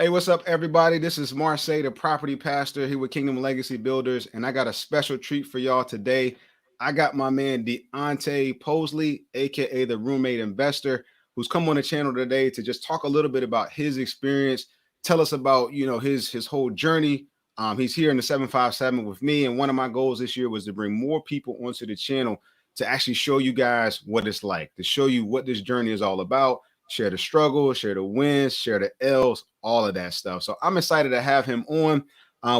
Hey, what's up, everybody? This is Marseille, the property pastor here with Kingdom Legacy Builders, and I got a special treat for y'all today. I got my man Deontay Posley, aka the Roommate Investor, who's come on the channel today to just talk a little bit about his experience, tell us about his whole journey. He's here in the 757 with me, and one of my goals this year was to bring more people onto the channel to actually show you guys what it's like, to show you what this journey is all about, share the struggles, share the wins, share the L's, all of that stuff. So I'm excited to have him on.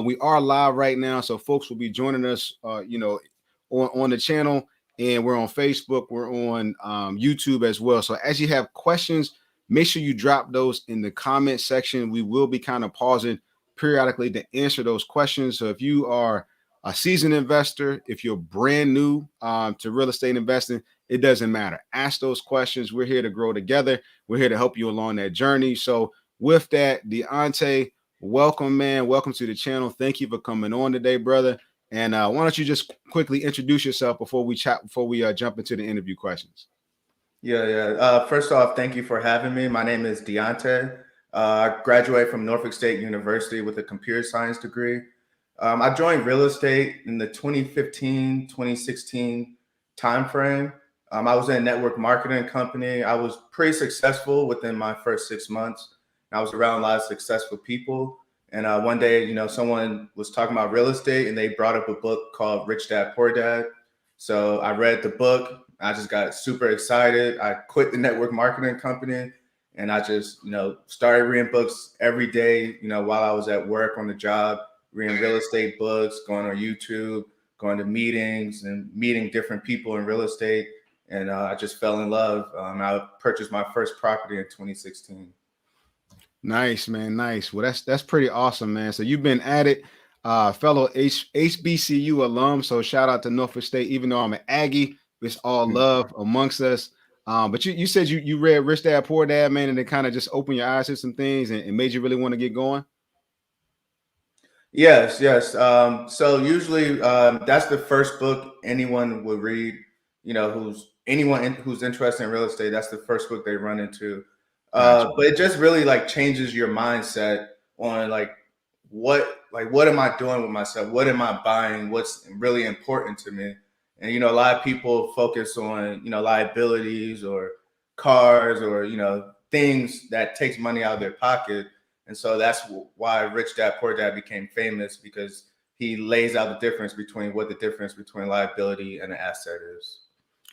We are live right now, so folks will be joining us, on the channel, and we're on Facebook, we're on YouTube as well. So as you have questions, make sure you drop those in the comment section. We will be kind of pausing periodically to answer those questions. So if you are a seasoned investor, if you're brand new to real estate investing, it doesn't matter. Ask those questions. We're here to grow together. We're here to help you along that journey. So with that, Deontay, welcome, man. Welcome to the channel. Thank you for coming on today, brother. And why don't you just quickly introduce yourself before we jump into the interview questions? Yeah. First off, thank you for having me. My name is Deontay. I graduated from Norfolk State University with a computer science degree. I joined real estate in the 2015, 2016 timeframe. I was in a network marketing company. I was pretty successful within my first 6 months. I was around a lot of successful people. And one day, someone was talking about real estate and they brought up a book called Rich Dad, Poor Dad. So I read the book. I just got super excited. I quit the network marketing company and I just, started reading books every day, while I was at work on the job, reading real estate books, going on YouTube, going to meetings and meeting different people in real estate. And I just fell in love. I purchased my first property in 2016. Nice, man. Nice. Well, that's pretty awesome, man. So you've been at it, fellow HBCU alum. So shout out to Norfolk State. Even though I'm an Aggie, it's all love amongst us. But you said you read Rich Dad Poor Dad, man, and it kind of just opened your eyes to some things and made you really want to get going. Yes. So usually that's the first book anyone would read, who's interested in real estate. That's the first book they run into. Gotcha. But it just really like changes your mindset on what am I doing with myself? What am I buying? What's really important to me? And a lot of people focus on liabilities or cars or things that takes money out of their pocket. And so that's why Rich Dad Poor Dad became famous, because he lays out the difference between what the difference between liability and an asset is.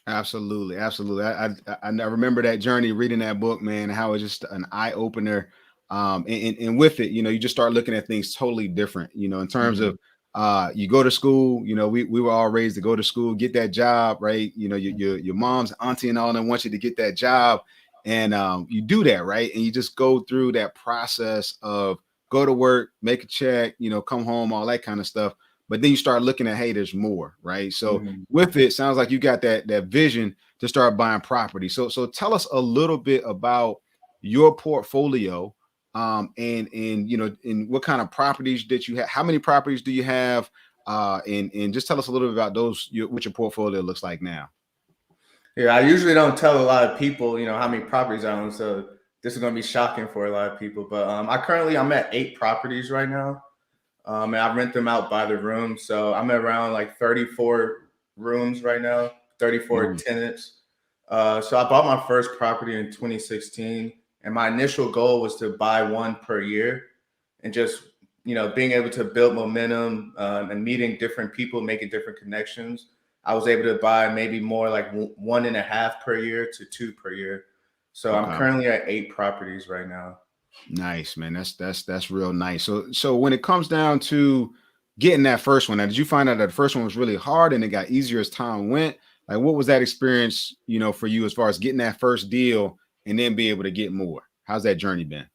Absolutely. I remember that journey reading that book, man, how it's just an eye opener. And with it, you just start looking at things totally different, in terms of you go to school, we were all raised to go to school, get that job, right? Your mom's auntie and all them want you to get that job. And you do that, right? And you just go through that process of go to work, make a check, come home, all that kind of stuff. But then you start looking at, hey, there's more, right? So with it, sounds like you got that vision to start buying property. So tell us a little bit about your portfolio, and and what kind of properties that you have. How many properties do you have? And just tell us a little bit about those, what your portfolio looks like now. Yeah, I usually don't tell a lot of people, how many properties I own. So this is going to be shocking for a lot of people. But I'm at 8 properties right now. And I rent them out by the room. So I'm at around like 34 rooms right now, 34 tenants. So I bought my first property in 2016. And my initial goal was to buy one per year and just, being able to build momentum and meeting different people, making different connections. I was able to buy maybe more like 1.5 per year to 2 per year. So I'm currently at 8 properties right now. Nice, man. That's real nice. So when it comes down to getting that first one, now, did you find out that the first one was really hard and it got easier as time went? Like, what was that experience, for you as far as getting that first deal and then be able to get more? How's that journey been?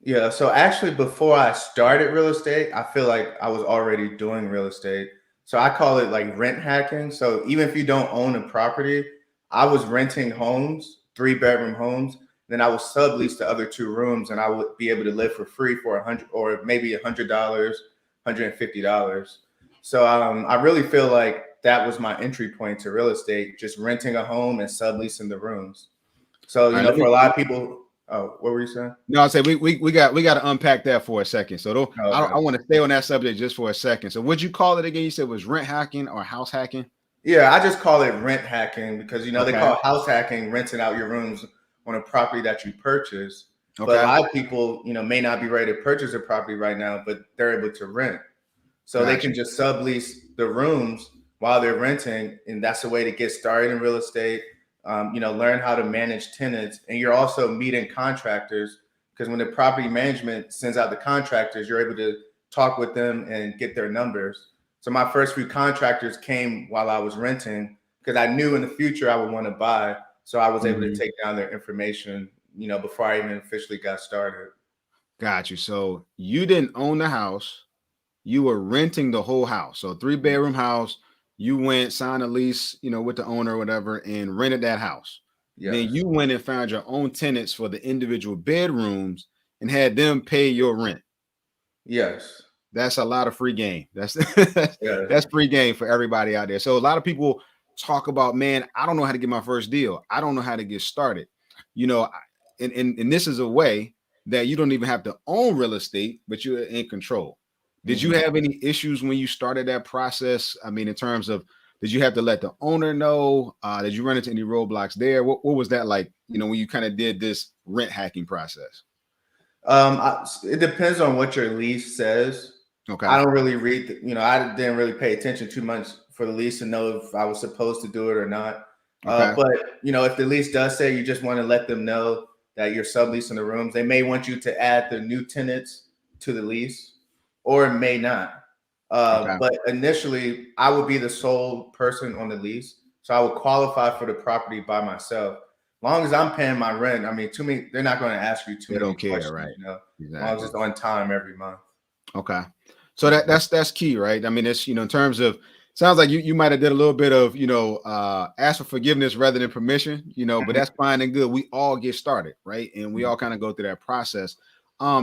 Yeah, so actually before I started real estate, I feel like I was already doing real estate. So I call it like rent hacking. So even if you don't own a property, I was renting homes, 3-bedroom homes. Then I would sublease the other 2 rooms and I would be able to live for free for $100 or maybe $100, $150. So I really feel like that was my entry point to real estate, just renting a home and subleasing the rooms. So, All right, for a lot of people, Oh, what were you saying? No, I say we got to unpack that for a second. So Oh, I okay. want to stay on that subject just for a second. So what'd you call it again? You said it was rent hacking or house hacking? Yeah, I just call it rent hacking because they Okay. call house hacking renting out your rooms on a property that you purchase. But a Okay. lot of people, may not be ready to purchase a property right now, but they're able to rent. So they Got can you. just sublease the rooms while they're renting, and that's a way to get started in real estate. Learn how to manage tenants, and you're also meeting contractors because when the property management sends out the contractors, you're able to talk with them and get their numbers. So my first few contractors came while I was renting because I knew in the future I would want to buy. So I was able to Mhm. take down their information, before I even officially got started. Got you. So you didn't own the house. You were renting the whole house. So 3-bedroom house. You went, signed a lease, with the owner or whatever, and rented that house. Then Yes. you went and found your own tenants for the individual bedrooms and had them pay your rent. Yes. That's a lot of free game. That's Yes. that's free game for everybody out there. So a lot of people talk about, man, I don't know how to get my first deal. I don't know how to get started. You know, and this is a way that you don't even have to own real estate, but you're in control. Did you Mhm. have any issues when you started that process? I mean, in terms of, did you have to let the owner know? Did you run into any roadblocks there? What was that like, when you kind of did this rent hacking process? It depends on what your lease says. I Okay. don't really read, I didn't really pay attention too much for the lease to know if I was supposed to do it or not. Okay. But if the lease does say you just want to let them know that you're subleasing the rooms, they may want you to add the new tenants to the lease, or it may not. Okay. But initially, I would be the sole person on the lease, so I would qualify for the property by myself. Long as I'm paying my rent, I mean, they're not going to ask you too They many don't care, questions, right? as long as Exactly. it's on time every month. Okay. So that's key, right? I mean, it's in terms of, sounds like you might have did a little bit of, ask for forgiveness rather than permission, but Mhm. that's fine and good. We all get started, right? And we all kind of go through that process.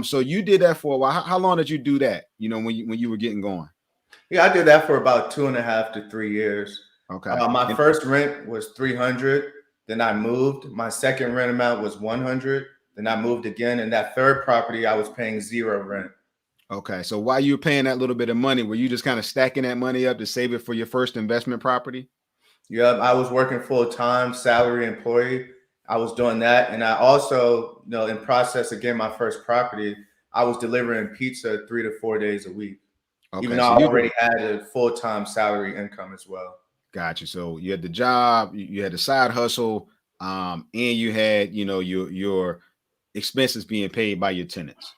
So you did that for a while. How long did you do that? When you were getting going? Yeah, I did that for about 2.5 to 3 years. Okay. My first rent was 300. Then I moved. My second rent amount was 100. Then I moved again. And that third property, I was paying zero rent. Okay. So while you were paying that little bit of money, were you just kind of stacking that money up to save it for your first investment property? Yep, I was working full time, salary employee. I was doing that, and I also, in process of getting my first property, I was delivering pizza 3 to 4 days a week, even Okay. though So I you already had a full time salary income as well. got you. So you had the job, you had the side hustle, and you had, your expenses being paid by your tenants.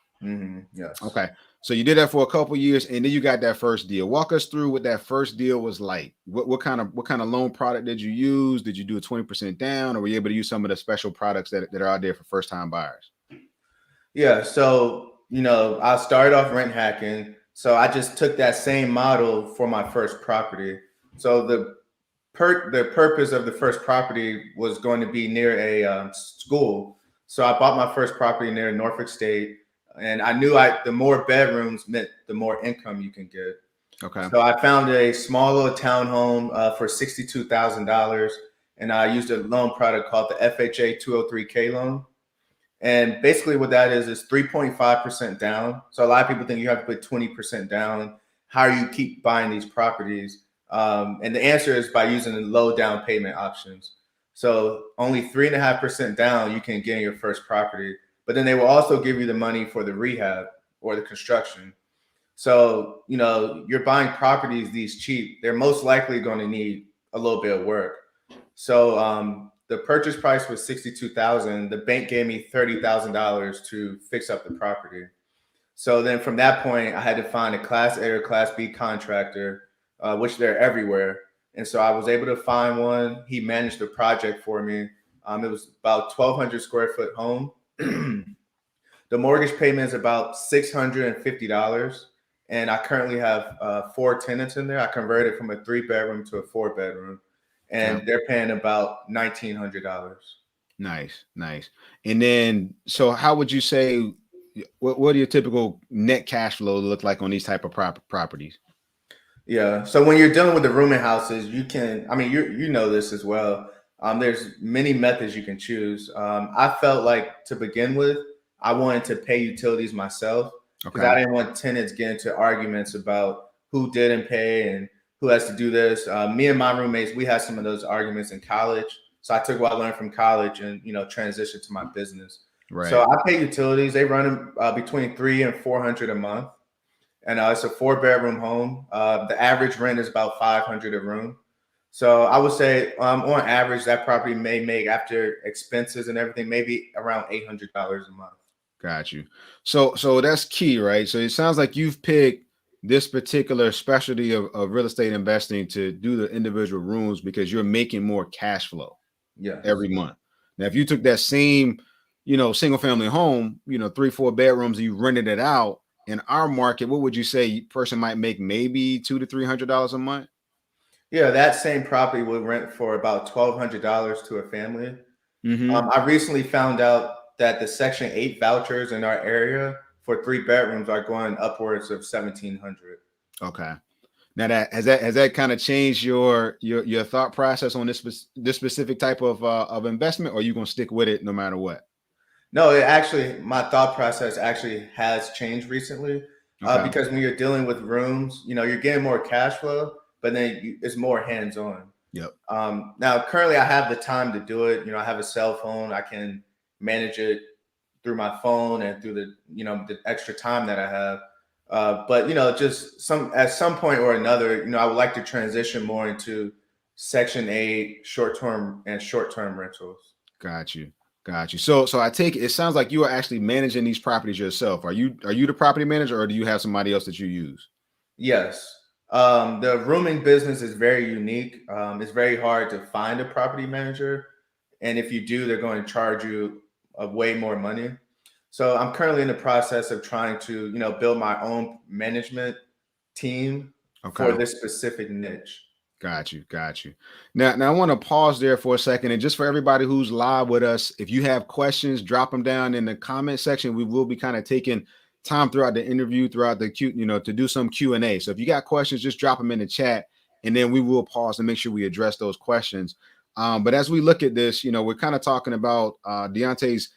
Yes. Okay. So you did that for a couple years, and then you got that first deal. Walk us through what that first deal was like. What kind of loan product did you use? Did you do a 20% down, or were you able to use some of the special products that are out there for first time buyers? Yeah. So, I started off rent hacking. So I just took that same model for my first property. So the purpose of the first property was going to be near a school. So I bought my first property near Norfolk State, and I knew the more bedrooms meant the more income you can get. Okay. So I found a small little townhome for $62,000, and I used a loan product called the FHA 203K loan. And basically, what that is 3.5% down. So a lot of people think you have to put 20% down. How do you keep buying these properties? And the answer is by using the low down payment options. So only 3.5% down, you can get in your first property. But then they will also give you the money for the rehab or the construction. So, you're buying properties these cheap, they're most likely going to need a little bit of work. So the purchase price was 62,000. The bank gave me $30,000 to fix up the property. So then from that point, I had to find a Class A or Class B contractor, which they're everywhere. And so I was able to find one. He managed the project for me. It was about 1,200 square foot home. The mortgage payment is about $650. And I currently have 4 tenants in there. I converted from a 3-bedroom to a 4-bedroom, Okay. and they're paying about $1,900. Nice, nice. And then, so how would you say, what do your typical net cash flow look like on these type of properties? Yeah. So when you're dealing with the rooming houses, you can, I mean, you know this as well. There's many methods you can choose. I felt like to begin with, I wanted to pay utilities myself because Okay. I didn't want tenants getting into arguments about who didn't pay and who has to do this. Me and my roommates, we had some of those arguments in college. So I took what I learned from college and transitioned to my business. So Right. I pay utilities. They run between 300 and 400 a month, and it's a 4-bedroom home. The average rent is about 500 a room. So I would say, on average, that property may make after expenses and everything, maybe around $800 a month. Got you. So that's key, right? So it sounds like you've picked this particular specialty of real estate investing to do the individual rooms because you're making more cash flow Yes. every month. Now, if you took that same, single family home, 3, 4 bedrooms, and you rented it out in our market, what would you say person might make maybe $200 to $300 a month? Yeah, that same property would rent for about $1,200 to a family. Mm-hmm. I recently found out that the Section 8 vouchers in our area for 3 bedrooms are going upwards of 1,700. Okay. Now that kind of changed your thought process on this specific type of investment, or are you gonna stick with it no matter what? No, it actually, my thought process actually has changed recently, Okay. because when you're dealing with rooms, you're getting more cash flow, but then it's more hands on. Yep. Now, currently, I have the time to do it. I have a cell phone. I can manage it through my phone and through the extra time that I have. But just at some point or another, I would like to transition more into Section 8 short term rentals. Got you. Got you. So I take it sounds like you are actually managing these properties yourself. Are you the property manager or do you have somebody else that you use? Yes. The rooming business is very unique. It's very hard to find a property manager. And if you do, they're going to charge you way more money. So I'm currently in the process of trying to, build my own management team for Okay. this specific niche. Got you. Got you. Now I want to pause there for a second. And just for everybody who's live with us, if you have questions, drop them down in the comment section. We will be kind of taking time throughout the interview, throughout the to do some Q&A. So if you got questions, just drop them in the chat and then we will pause and make sure we address those questions. But as we look at this, we're kind of talking about Deontay's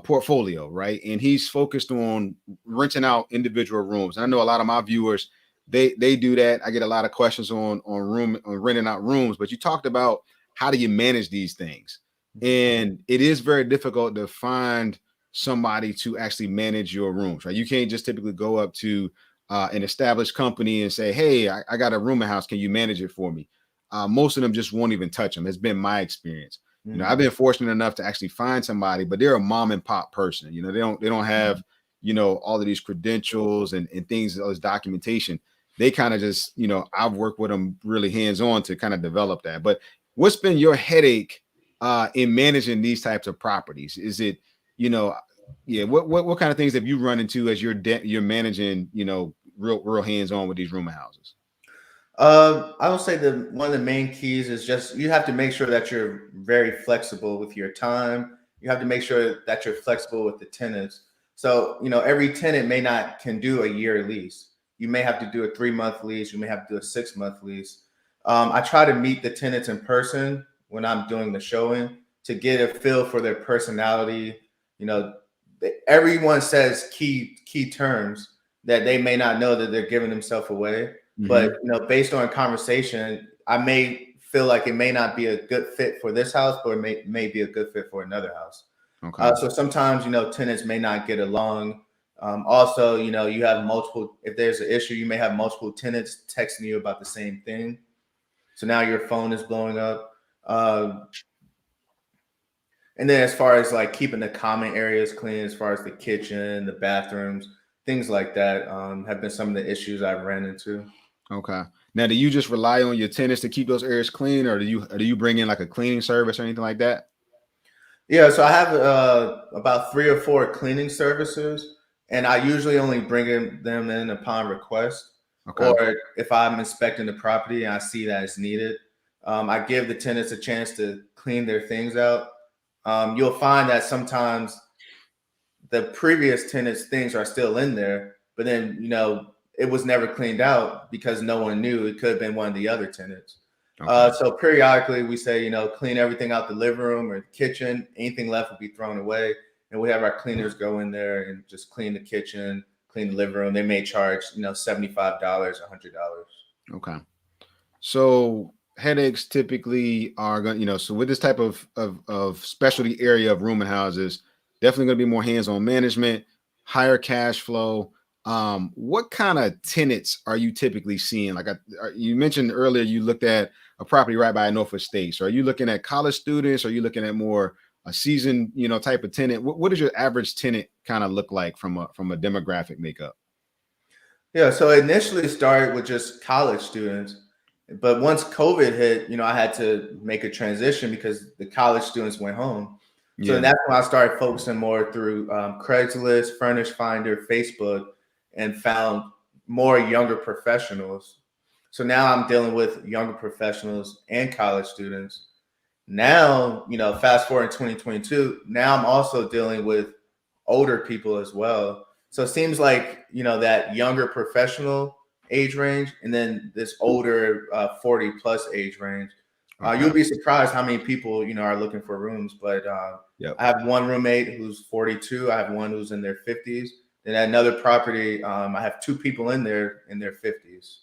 portfolio, right? And he's focused on renting out individual rooms. And I know a lot of my viewers, they do that. I get a lot of questions on renting out rooms, but you talked about how do you manage these things, and it is very difficult to find somebody to actually manage your rooms, right? You can't just typically go up to an established company and say, hey, I got a rooming house, can you manage it for me? Most of them just won't even touch them. It's been my experience. I've been fortunate enough to actually find somebody, but they're a mom and pop person. They don't have all of these credentials and things, all this documentation. They kind of just, I've worked with them really hands on to kind of develop that. But what's been your headache in managing these types of properties? Is it, yeah, what kind of things have you run into as you're managing, real hands on with these rooming houses? I would say that one of the main keys is just you have to make sure that you're very flexible with your time. You have to make sure that you're flexible with the tenants. So, every tenant may not can do a year lease. You may have to do a 3-month lease. You may have to do a 6-month lease. I try to meet the tenants in person when I'm doing the showing to get a feel for their personality. You know, everyone says key terms that they may not know that they're giving themselves away. But Mm-hmm. based on conversation, I may feel like it may not be a good fit for this house, but it may be a good fit for another house. Okay. So sometimes tenants may not get along. Also, you have multiple. If there's an issue, you may have multiple tenants texting you about the same thing. So now your phone is blowing up. Uh, and then as far as like keeping the common areas clean, as far as the kitchen, the bathrooms, things like that, have been some of the issues I've ran into. Okay. Now, do you just rely on your tenants to keep those areas clean, or do you bring in like a cleaning service or anything like that? Yeah, so I have about 3 or 4 cleaning services, and I usually only them in upon request, Okay. or if I'm inspecting the property and I see that it's needed. I give the tenants a chance to clean their things out. You'll find that sometimes the previous tenant's things are still in there, but then it was never cleaned out because no one knew. It could have been one of the other tenants. Okay. So periodically we say, clean everything out the living room or the kitchen. Anything left will be thrown away. And we have our cleaners go in there and just clean the kitchen, clean the living room. They may charge, $75, $100. Okay. So headaches typically are going, so with this type of specialty area of rooming houses, definitely going to be more hands-on management, higher cash flow. What kind of tenants are you typically seeing? Like you mentioned earlier, you looked at a property right by Norfolk State. So are you looking at college students? Are you looking at more a seasoned, type of tenant? What does your average tenant kind of look like from a demographic makeup? Yeah, so it initially started with just college students, but once COVID hit, I had to make a transition because the college students went home. So Yeah. that's when I started focusing more through Craigslist, Furnish Finder, Facebook, and found more younger professionals. So now I'm dealing with younger professionals and college students. Now, fast forward in 2022, now I'm also dealing with older people as well. So it seems like, that younger professional age range and then this older 40 plus age range. Okay. You'll be surprised how many people, are looking for rooms. But Yep. I have one roommate who's 42. I have one who's in their 50s. And at another property, I have two people in their 50s.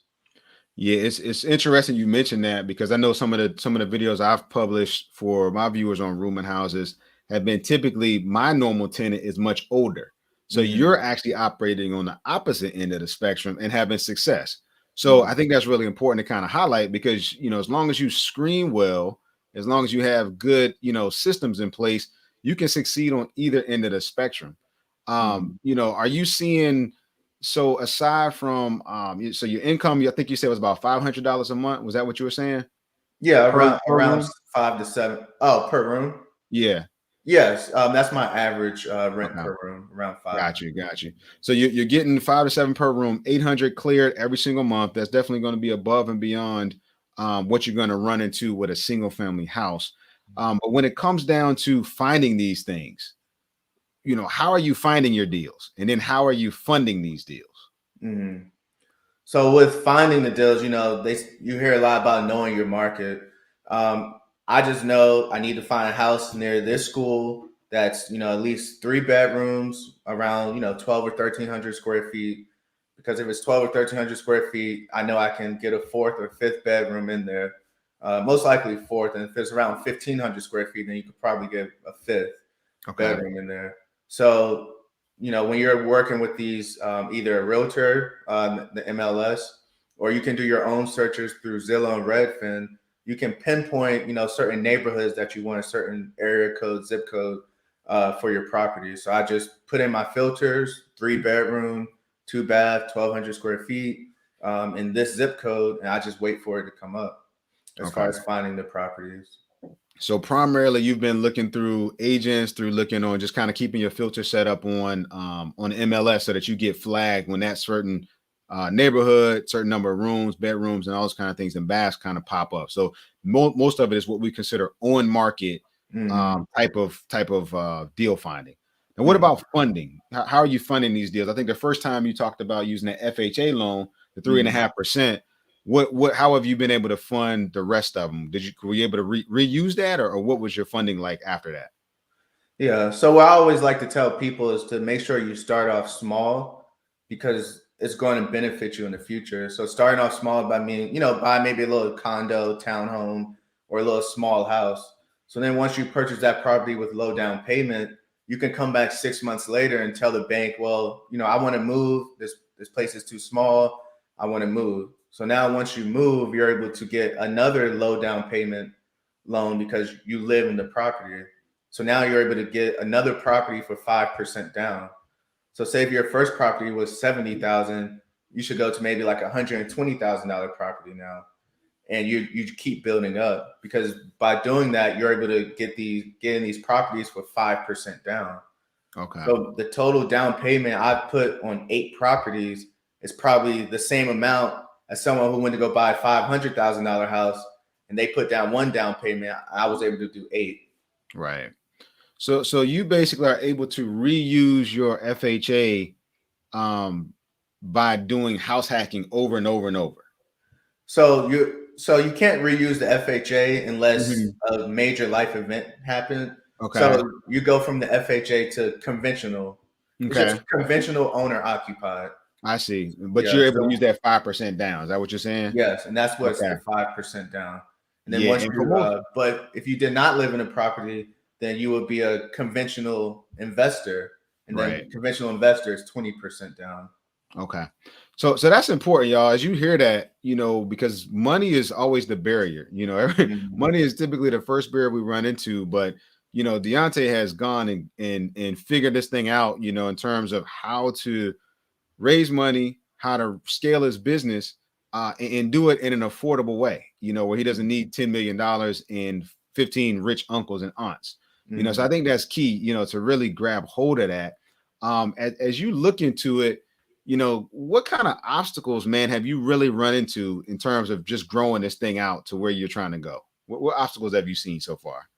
Yeah, it's interesting you mentioned that because I know some of the videos I've published for my viewers on rooming houses have been typically my normal tenant is much older. So you're Mm-hmm. actually operating on the opposite end of the spectrum and having success. So Mm-hmm. I think that's really important to kind of highlight because as long as you screen well, as long as you have good, systems in place, you can succeed on either end of the spectrum. Mm-hmm. Are you seeing so aside from so your income, I think you said was about $500 a month. Was that what you were saying Yeah, per around room? 5 to 7. Oh, per room. Yeah. Yes, that's my average rent Okay. per room, around 500. Got you. So you're getting 5 to 7 per room, 800 cleared every single month. That's definitely going to be above and beyond what you're going to run into with a single family house. But when it comes down to finding these things, how are you finding your deals, and then how are you funding these deals? Mhm. So with finding the deals, you hear a lot about knowing your market. Um, I just know I need to find a house near this school that's at least 3 bedrooms, around 12 or 1,300 square feet. Because if it's 12 or 1,300 square feet, I know I can get a fourth or fifth bedroom in there. Most likely fourth, and if it's around 1,500 square feet, then you could probably get a fifth Okay. bedroom in there. So, when you're working with these, either a realtor, the MLS, or you can do your own searches through Zillow and Redfin, you can pinpoint, certain neighborhoods that you want a certain area code, zip code for your property. So I just put in my filters: 3 bedroom, 2 bath, 1,200 square feet, in this zip code, and I just wait for it to come up as far Okay. as finding the properties. So primarily you've been looking through agents, through looking on just kind of keeping your filter set up on MLS so that you get flagged when that certain neighborhood, certain number of rooms, bedrooms, and all those kind of things and baths kind of pop up. So most of it is what we consider on market Mm-hmm. type of deal finding. Now, what Mm-hmm. about funding? How are you funding these deals? I think the first time you talked about using an FHA loan, the 3.5%. What how have you been able to fund the rest of them? Were you able to reuse that, or what was your funding like after that? Yeah. So what I always like to tell people is to make sure you start off small because it's going to benefit you in the future. So starting off small by mean, buy maybe a little condo, townhome, or a little small house. So then once you purchase that property with low down payment, you can come back 6 months later and tell the bank, well, I want to move. This place is too small. I want to move. So now once you move, you're able to get another low down payment loan because you live in the property. So now you're able to get another property for 5% down. So say if your first property was 70,000, you should go to maybe like $120,000 property now. And you keep building up because by doing that, you're able to getting these properties for 5% down. Okay. So the total down payment I put on 8 properties is probably the same amount as someone who went to go buy a $500,000 house and they put down one down payment. I was able to do 8. Right. So you basically are able to reuse your FHA by doing house hacking over and over and over. So So you can't reuse the FHA unless Mhm. a major life event happened. Okay. So you go from the FHA to conventional. It's just Okay. conventional owner occupied. I see. But Yeah. you're able to So use that 5% down. Is that what you're saying? yes, and that's what's Okay. the 5% down. And then Yeah. once And for you, most, but if you did not live in a property, then you would be a conventional investor, and right. then conventional investor is 20% down. Okay. So that's important, y'all. As you hear that, because money is always the barrier. Mhm. Money is typically the first barrier we run into. But Deontay has gone and figured this thing out, in terms of how to raise money, how to scale his business, and do it in an affordable way, where he doesn't need $10 million and 15 rich uncles and aunts. So I Mhm. think that's key, to really grab hold of that. As you look into it, what kind of obstacles, man, have you really run into in terms of just growing this thing out to where you're trying to go? What obstacles have you seen so far?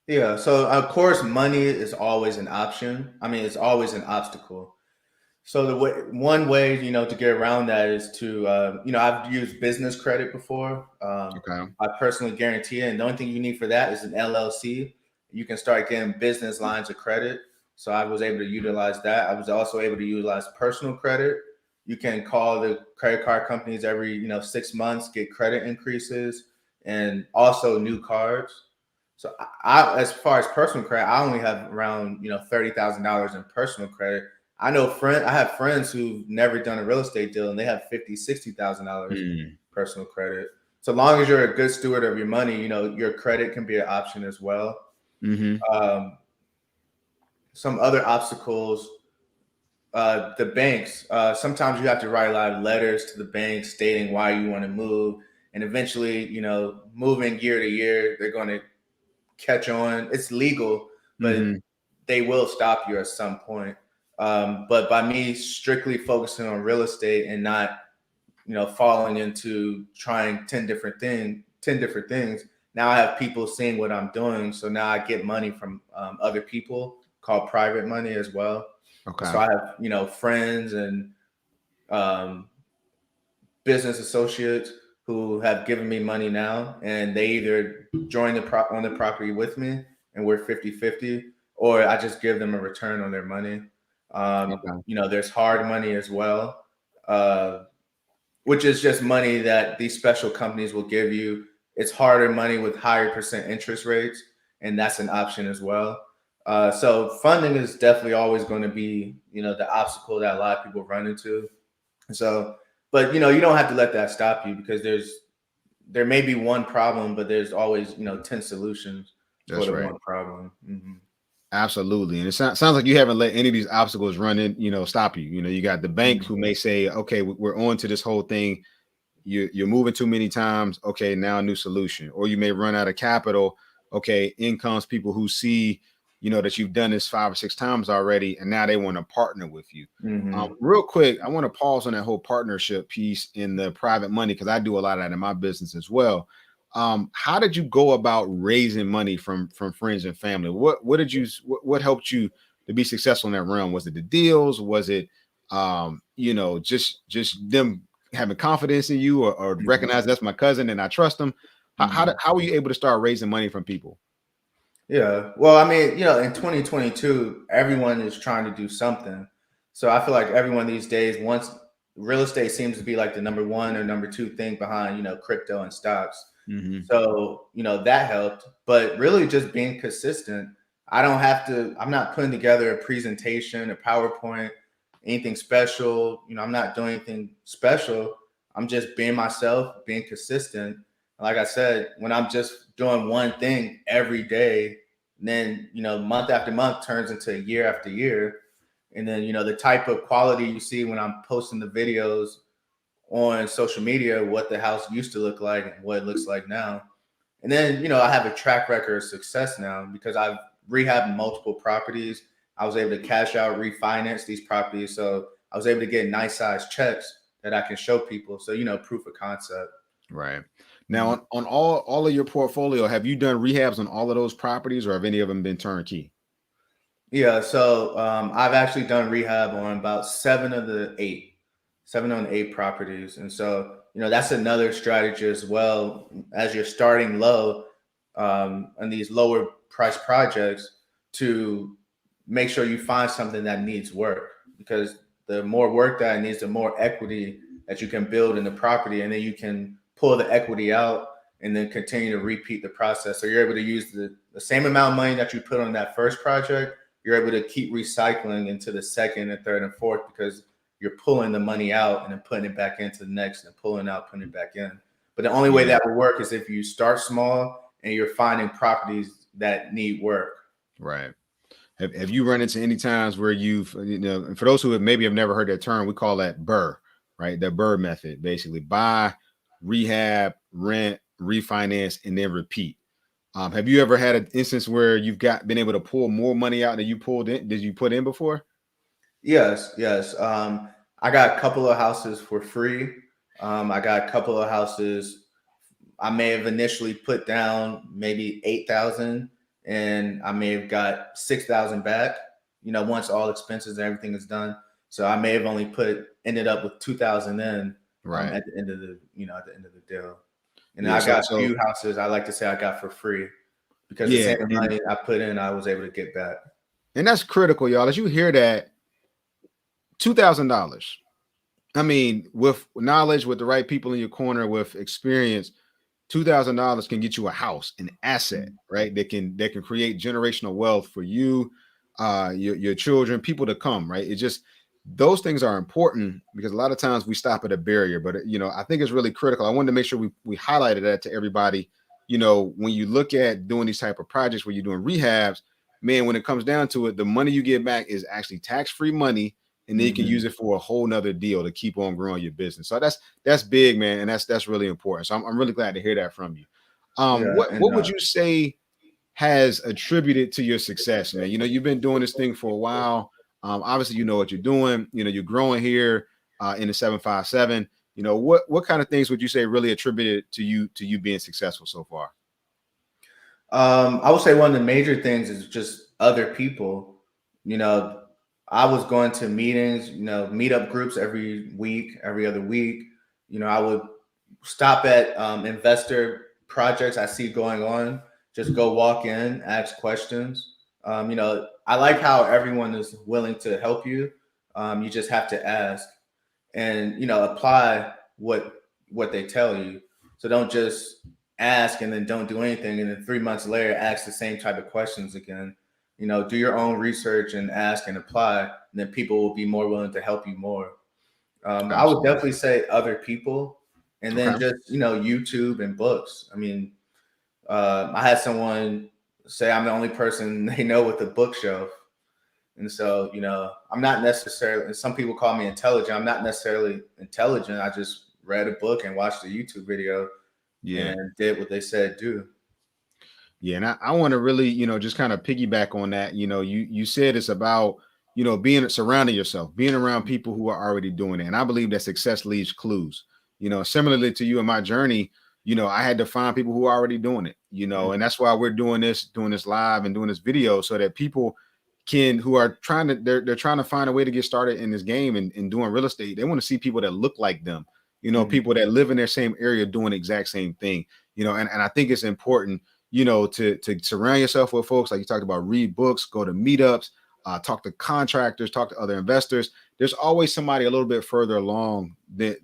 Yeah, so of course, money is always an option. I mean, it's always an obstacle. So one way, to get around that is to, I've used business credit before. Okay. I personally guarantee it, and the only thing you need for that is an LLC. You can start getting business lines of credit. So I was able to utilize that. I was also able to utilize personal credit. You can call the credit card companies every, 6 months, get credit increases, and also new cards. So as far as personal credit, I only have around, $30,000 in personal credit. I have friends who've never done a real estate deal and they have 50, $60,000 Mm. personal credit. So long as you're a good steward of your money, your credit can be an option as well. Hmm. Um, some other obstacles, the banks. Sometimes you have to write a lot of letters to the bank stating why you want to move. And eventually, moving year to year, they're going to catch on. It's legal, but Hmm. they will stop you at some point. But by me strictly focusing on real estate and not, falling into trying 10 different things. Now I have people seeing what I'm doing. So now I get money from other people called private money as well. And so Okay. I have, friends and um, business associates who have given me money now, and they either join on the property with me and we're 50-50, or I just give them a return on their money. Okay. There's hard money as well, which is just money that these special companies will give you. It's harder money with higher percent interest rates, and that's an option as well. So funding is definitely always going to be, the obstacle that a lot of people run into. So, but you don't have to let that stop you, because there may be one problem, but there's always 10 solutions for That's the right. one problem. Hmm. Absolutely. And it sounds like you haven't let any of these obstacles run in, stop you. You got the bank who may say, okay, we're on to this whole thing. You're moving too many times. Okay, now a new solution. Or you may run out of capital. Okay, in comes people who see, that you've done this 5 or 6 times already, and now they want to partner with you. Hmm. Real quick, I want to pause on that whole partnership piece in the private money, because I do a lot of that in my business as well. How did you go about raising money from friends and family? What helped you to be successful in that realm? Was it the deals? Was it just them having confidence in you, or Hmm. recognize that's my cousin and I trust them? Hmm. How were you able to start raising money from people? Yeah. Well, I mean, in 2022, everyone is trying to do something. So I feel like everyone these days, once real estate seems to be like the number one or number two thing behind, crypto and stocks. Hmm. So, that helped. But really just being consistent. I'm not putting together a presentation, a PowerPoint, anything special. I'm not doing anything special. I'm just being myself, being consistent. Like I said, when I'm just doing one thing every day, then month after month turns into year after year. And then the type of quality you see when I'm posting the videos on social media, what the house used to look like and what it looks like now. And then I have a track record of success now because I've rehabbed multiple properties. I was able to cash out, refinance these properties, so I was able to get nice size checks that I can show people. So proof of concept. Right. Now, Mhm. on all of your portfolio, have you done rehabs on all of those properties, or have any of them been turnkey? Yeah, so I've actually done rehab on about seven on the eight properties, and so that's another strategy as well, as you're starting low on these lower price projects, to make sure you find something that needs work, because the more work that it needs, the more equity that you can build in the property, and then you can pull the equity out and then continue to repeat the process. So you're able to use the same amount of money that you put on that first project, you're able to keep recycling into the second and third and fourth, because you're pulling the money out and then putting it back into the next, and pulling out, putting it back in. But the only way Yeah. that will work is if you start small and you're finding properties that need work. Right. Have you run into any times where you've, and for those who maybe have never heard that term, we call that BRRRR, right? The BRRRR method, basically buy, rehab, rent, refinance, and then repeat. Have you ever had an instance where you've been able to pull more money out than you pulled in? Did you put in before? Yes, yes. I got a couple of houses for free. I got a couple of houses I may have initially put down maybe 8,000, and I may have got 6,000 back, once all expenses and everything is done. So I may have only ended up with 2,000 in Right. at the end of the deal. And Yeah. I So, got a few houses I like to say I got for free, because the yeah. same money I put in, I was able to get back. And that's critical, y'all. As you hear that, $2,000. I mean, with knowledge, with the right people in your corner, with experience, $2,000 can get you a house, an asset, right? That can create generational wealth for you, your children, people to come, right? It just, those things are important, because a lot of times we stop at a barrier, but I think it's really critical. I wanted to make sure we highlighted that to everybody. When you look at doing these type of projects where you're doing rehabs, man, when it comes down to it, the money you get back is actually tax-free money, and then you can use it for a whole nother deal to keep on growing your business. So that's big, man, and that's really important. So I'm really glad to hear that from you. Yeah, What would you say has attributed to your success, man? You've been doing this thing for a while. Obviously, you know what you're doing. You're growing here in the 757. What kind of things would you say really attributed to you being successful so far? I would say one of the major things is just other people. You know, I was going to meetings, meetup groups every week, every other week. I would stop at investor projects I see going on, just go walk in, ask questions. I like how everyone is willing to help you. You just have to ask, and apply what they tell you. So don't just ask and then don't do anything, and then 3 months later ask the same type of questions again. Do your own research and ask and apply, and then people will be more willing to help you more. I would Absolutely. definitely say other people, and then Okay. just YouTube and books. I mean, I had someone say I'm the only person they know with a bookshelf. And so, I'm not necessarily, and some people call me intelligent. I'm not necessarily intelligent. I just read a book and watched a YouTube video Yeah. and did what they said do. Yeah, and I want to really, just kind of piggyback on that. You said it's about, being surrounding yourself, being around people who are already doing it. And I believe that success leaves clues. Similarly to you in my journey, I had to find people who are already doing it, and that's why we're doing this live and doing this video, so that people who are trying to, they're trying to find a way to get started in this game and doing real estate. They want to see people that look like them, people that live in their same area doing the exact same thing, and I think it's important, to surround yourself with folks like you talked about. Read books, go to meetups, talk to contractors, talk to other investors. There's always somebody a little bit further along than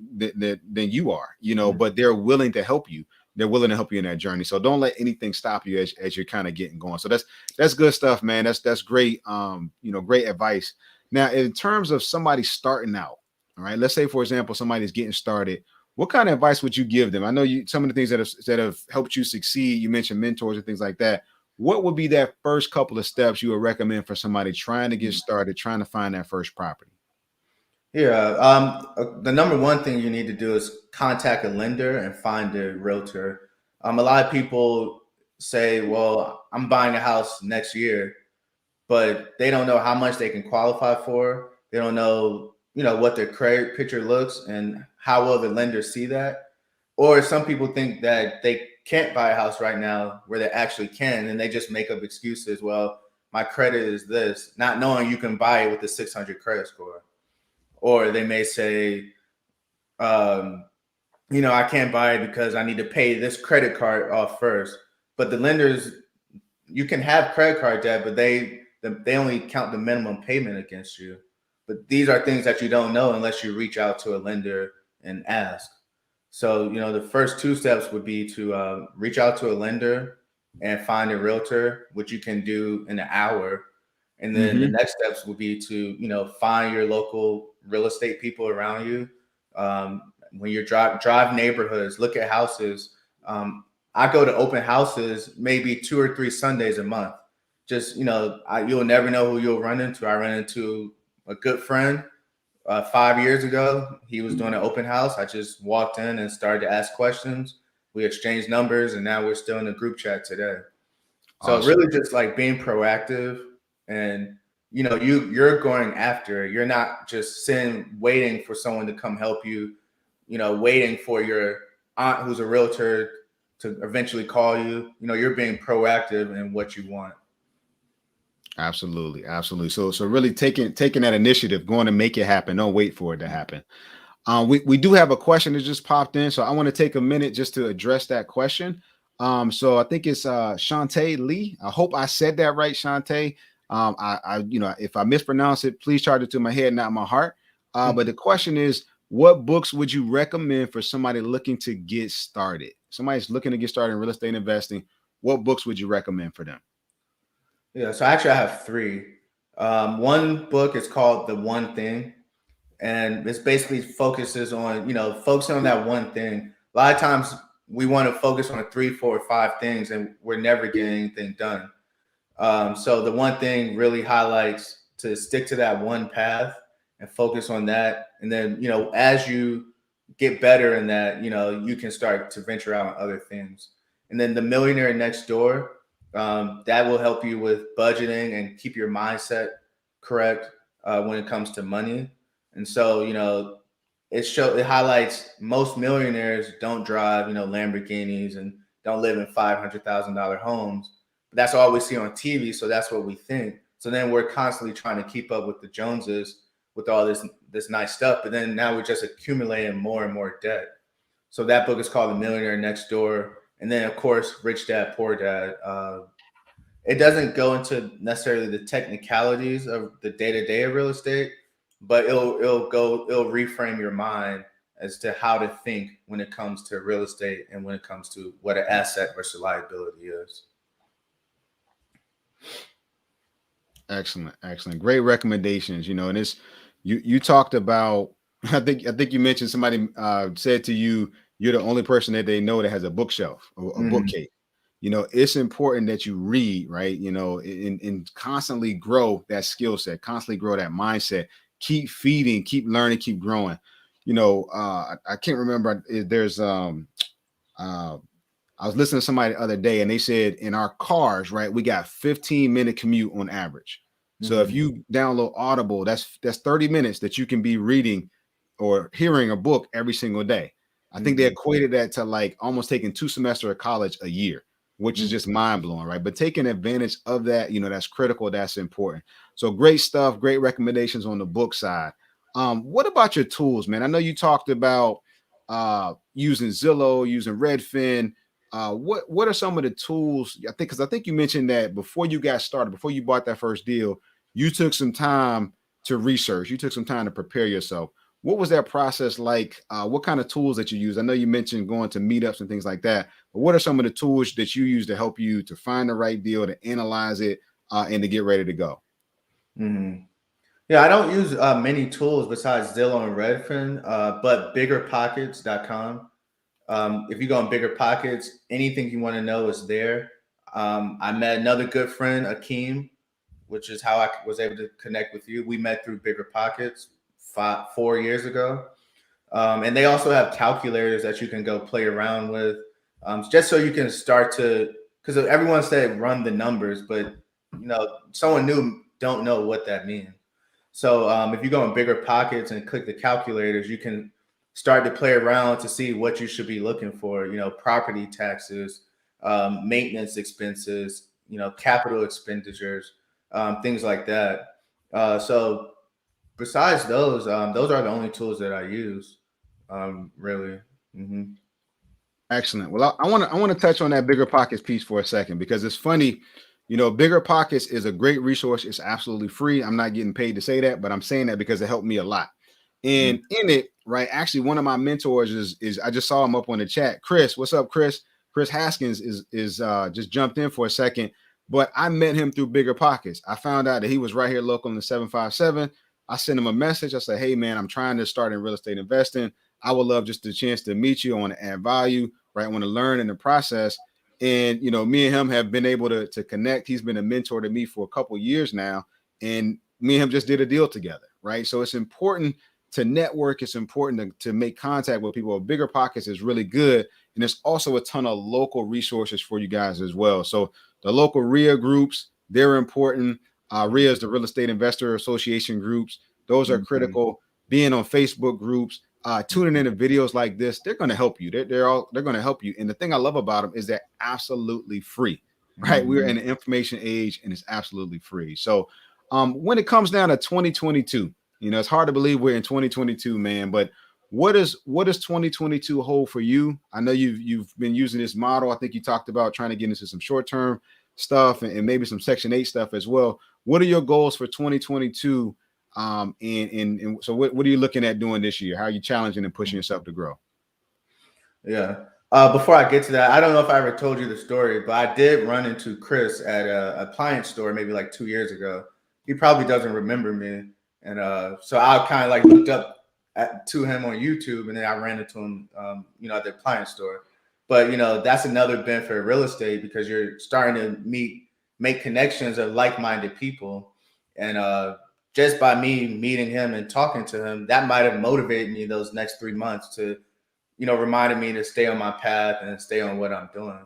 you are, but they're willing to help you. They're willing to help you in that journey. So don't let anything stop you as you're kind of getting going. So that's good stuff, man. That's great. Great advice. Now, in terms of somebody starting out, all right, let's say, for example, somebody's getting started. What kind of advice would you give them? I know some of the things that have helped you succeed. You mentioned mentors and things like that. What would be that first couple of steps you would recommend for somebody trying to get started, trying to find that first property? Yeah. The number one thing you need to do is contact a lender and find a realtor. A lot of people say, well, I'm buying a house next year, but they don't know how much they can qualify for. They don't know, what their credit picture looks and how will the lender see that. Or some people think that they can't buy a house right now where they actually can, and they just make up excuses. Well, my credit is this, not knowing you can buy it with a 600 credit score. Or they may say, um, I can't buy it because I need to pay this credit card off first. But the lenders, you can have credit card debt, but they only count the minimum payment against you. But these are things that you don't know unless you reach out to a lender and ask. So, the first two steps would be to reach out to a lender and find a realtor, which you can do in an hour. And then the Mm-hmm. next steps would be to find your local real estate people around you. When you drive neighborhoods, look at houses. I go to open houses maybe 2 or 3 Sundays a month. Just you'll never know who you'll run into. I ran into a good friend 5 years ago. He was doing an open house. I just walked in and started to ask questions. We exchanged numbers, and now we're still in a group chat today. So Awesome. really, just like being proactive, and you're going after it. You're not just sitting waiting for someone to come help you. Waiting for your aunt who's a realtor to eventually call you. You're being proactive in what you want. Absolutely, absolutely. So really taking that initiative, going to make it happen. Don't wait for it to happen. We do have a question that just popped in, so I want to take a minute just to address that question. So I think it's Shantae Lee. I hope I said that right, Shantae. If I mispronounce it, please charge it to my head, not my heart. But the question is, what books would you recommend for somebody looking to get started? Somebody's looking to get started in real estate investing. What books would you recommend for them? Yeah, so actually I have three. One book is called The One Thing, and this basically focuses on focusing on that one thing. A lot of times we want to focus on 3, 4, 5 things, and we're never getting anything done. So The One Thing really highlights to stick to that one path and focus on that, and then as you get better in that, you can start to venture out on other things. And then The Millionaire Next Door, that will help you with budgeting and keep your mindset correct when it comes to money. And so, it highlights most millionaires don't drive Lamborghinis and don't live in $500,000 homes. But that's all we see on TV, so that's what we think. So then we're constantly trying to keep up with the Joneses with all this nice stuff, but then now we're just accumulating more and more debt. So that book is called The Millionaire Next Door, and then of course Rich Dad Poor Dad. It doesn't go into necessarily the technicalities of the day to day of real estate, but it'll reframe your mind as to how to think when it comes to real estate and when it comes to what an asset versus liability is. Excellent, excellent, great recommendations. And it's you talked about. I think you mentioned somebody said to you, you're the only person that they know that has a bookshelf or a Mm-hmm. bookcase. It's important that you read, right? And constantly grow that skill set, constantly grow that mindset. Keep feeding, keep learning, keep growing. I can't remember. There's uh, I was listening to somebody the other day, and they said in our cars, right, we got 15-minute commute on average. So if Mm-hmm. you download Audible, that's 30 minutes that you can be reading or hearing a book every single day. I think they Mm-hmm. equated that to like almost taking 2 semesters of college a year, which is just mind blowing, right? But taking advantage of that, that's critical. That's important. So great stuff, great recommendations on the book side. What about your tools, man? I know you talked about using Zillow, using Redfin. What are some of the tools? I think you mentioned that before you got started, before you bought that first deal, you took some time to research. You took some time to prepare yourself. What was that process like? What kind of tools that you use? I know you mentioned going to meetups and things like that, but what are some of the tools that you use to help you to find the right deal, to analyze it, and to get ready to go? Mm-hmm. Yeah, I don't use many tools besides Zillow and Redfin, but biggerpockets.com. If you go on Bigger Pockets, anything you want to know is there. I met another good friend, Akeem, which is how I was able to connect with you. We met through Bigger Pockets 4 years ago. And they also have calculators that you can go play around with, just so you can start to, because everyone said run the numbers, but someone new don't know what that means. So if you go in Bigger Pockets and click the calculators, you can start to play around to see what you should be looking for. Property taxes, maintenance expenses, capital expenditures, things like that. So besides those are the only tools that I use, really. Mm-hmm. Excellent. Well, I want to touch on that bigger pockets piece for a second because it's funny. Bigger pockets is a great resource. It's absolutely free. I'm not getting paid to say that, but I'm saying that because it helped me a lot. And in it, right, actually, one of my mentors is I just saw him up on the chat. Chris, what's up, Chris? Chris Haskins is just jumped in for a second, but I met him through Bigger Pockets. I found out that he was right here local in the 757. I sent him a message. I said, hey man, I'm trying to start in real estate investing. I would love just a chance to meet you. I want to add value, right? I want to learn in the process. And me and him have been able to connect. He's been a mentor to me for a couple years now, and me and him just did a deal together, right? So it's important to network. It's important to make contact with people. Bigger Pockets is really good, and there's also a ton of local resources for you guys as well. So the local REIA groups, they're important. REIA is the Real Estate Investor Association groups. Those are critical. Being on Facebook groups, tuning into videos like this, they're going to help you. They're going to help you. And the thing I love about them is they're absolutely free, right? We're in an information age, and it's absolutely free. So when it comes down to 2022, it's hard to believe we're in 2022, man. But what does 2022 hold for you? I know you've been using this model. I think you talked about trying to get into some short-term stuff and maybe some Section 8 stuff as well. What are your goals for 2022? And so what are you looking at doing this year? How are you challenging and pushing yourself to grow? Yeah. Before I get to that, I don't know if I ever told you the story, but I did run into Chris at a appliance store maybe like 2 years ago. He probably doesn't remember me. And so I kind of like looked up to him on YouTube, and then I ran into him, at the appliance store. But, that's another benefit of real estate because you're starting to make connections of like-minded people. And just by me meeting him and talking to him, that might have motivated me those next 3 months to reminded me to stay on my path and stay on what I'm doing.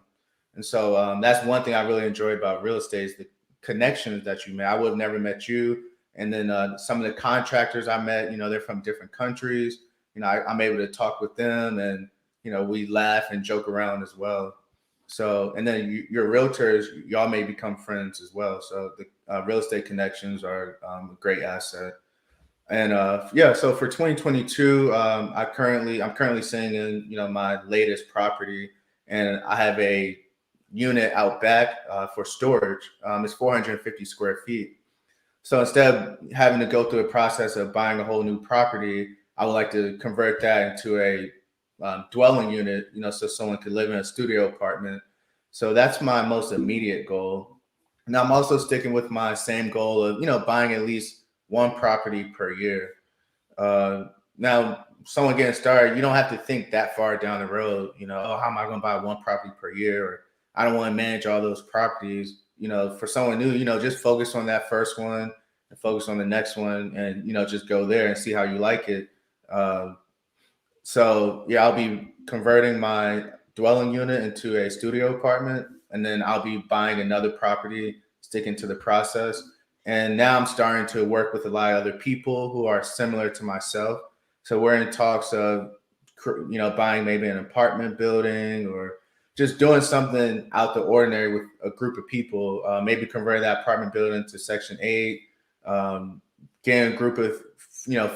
And so that's one thing I really enjoy about real estate is the connections that you make. I would have never met you. And then some of the contractors I met, they're from different countries. I'm able to talk with them and, we laugh and joke around as well. So, and then your realtors, y'all may become friends as well. So the real estate connections are a great asset. And so for 2022, I'm currently sitting in my latest property, and I have a unit out back for storage. It's 450 square feet. So instead of having to go through a process of buying a whole new property, I would like to convert that into a dwelling unit, so someone could live in a studio apartment. So that's my most immediate goal. Now I'm also sticking with my same goal of buying at least one property per year. Now, someone getting started, you don't have to think that far down the road. Oh, how am I going to buy one property per year? Or I don't want to manage all those properties. For someone new, just focus on that first one and focus on the next one, and just go there and see how you like it. So yeah, I'll be converting my dwelling unit into a studio apartment, and then I'll be buying another property, sticking to the process. And now I'm starting to work with a lot of other people who are similar to myself. So we're in talks of, buying maybe an apartment building or just doing something out the ordinary with a group of people. Maybe converting that apartment building to Section 8, getting a group of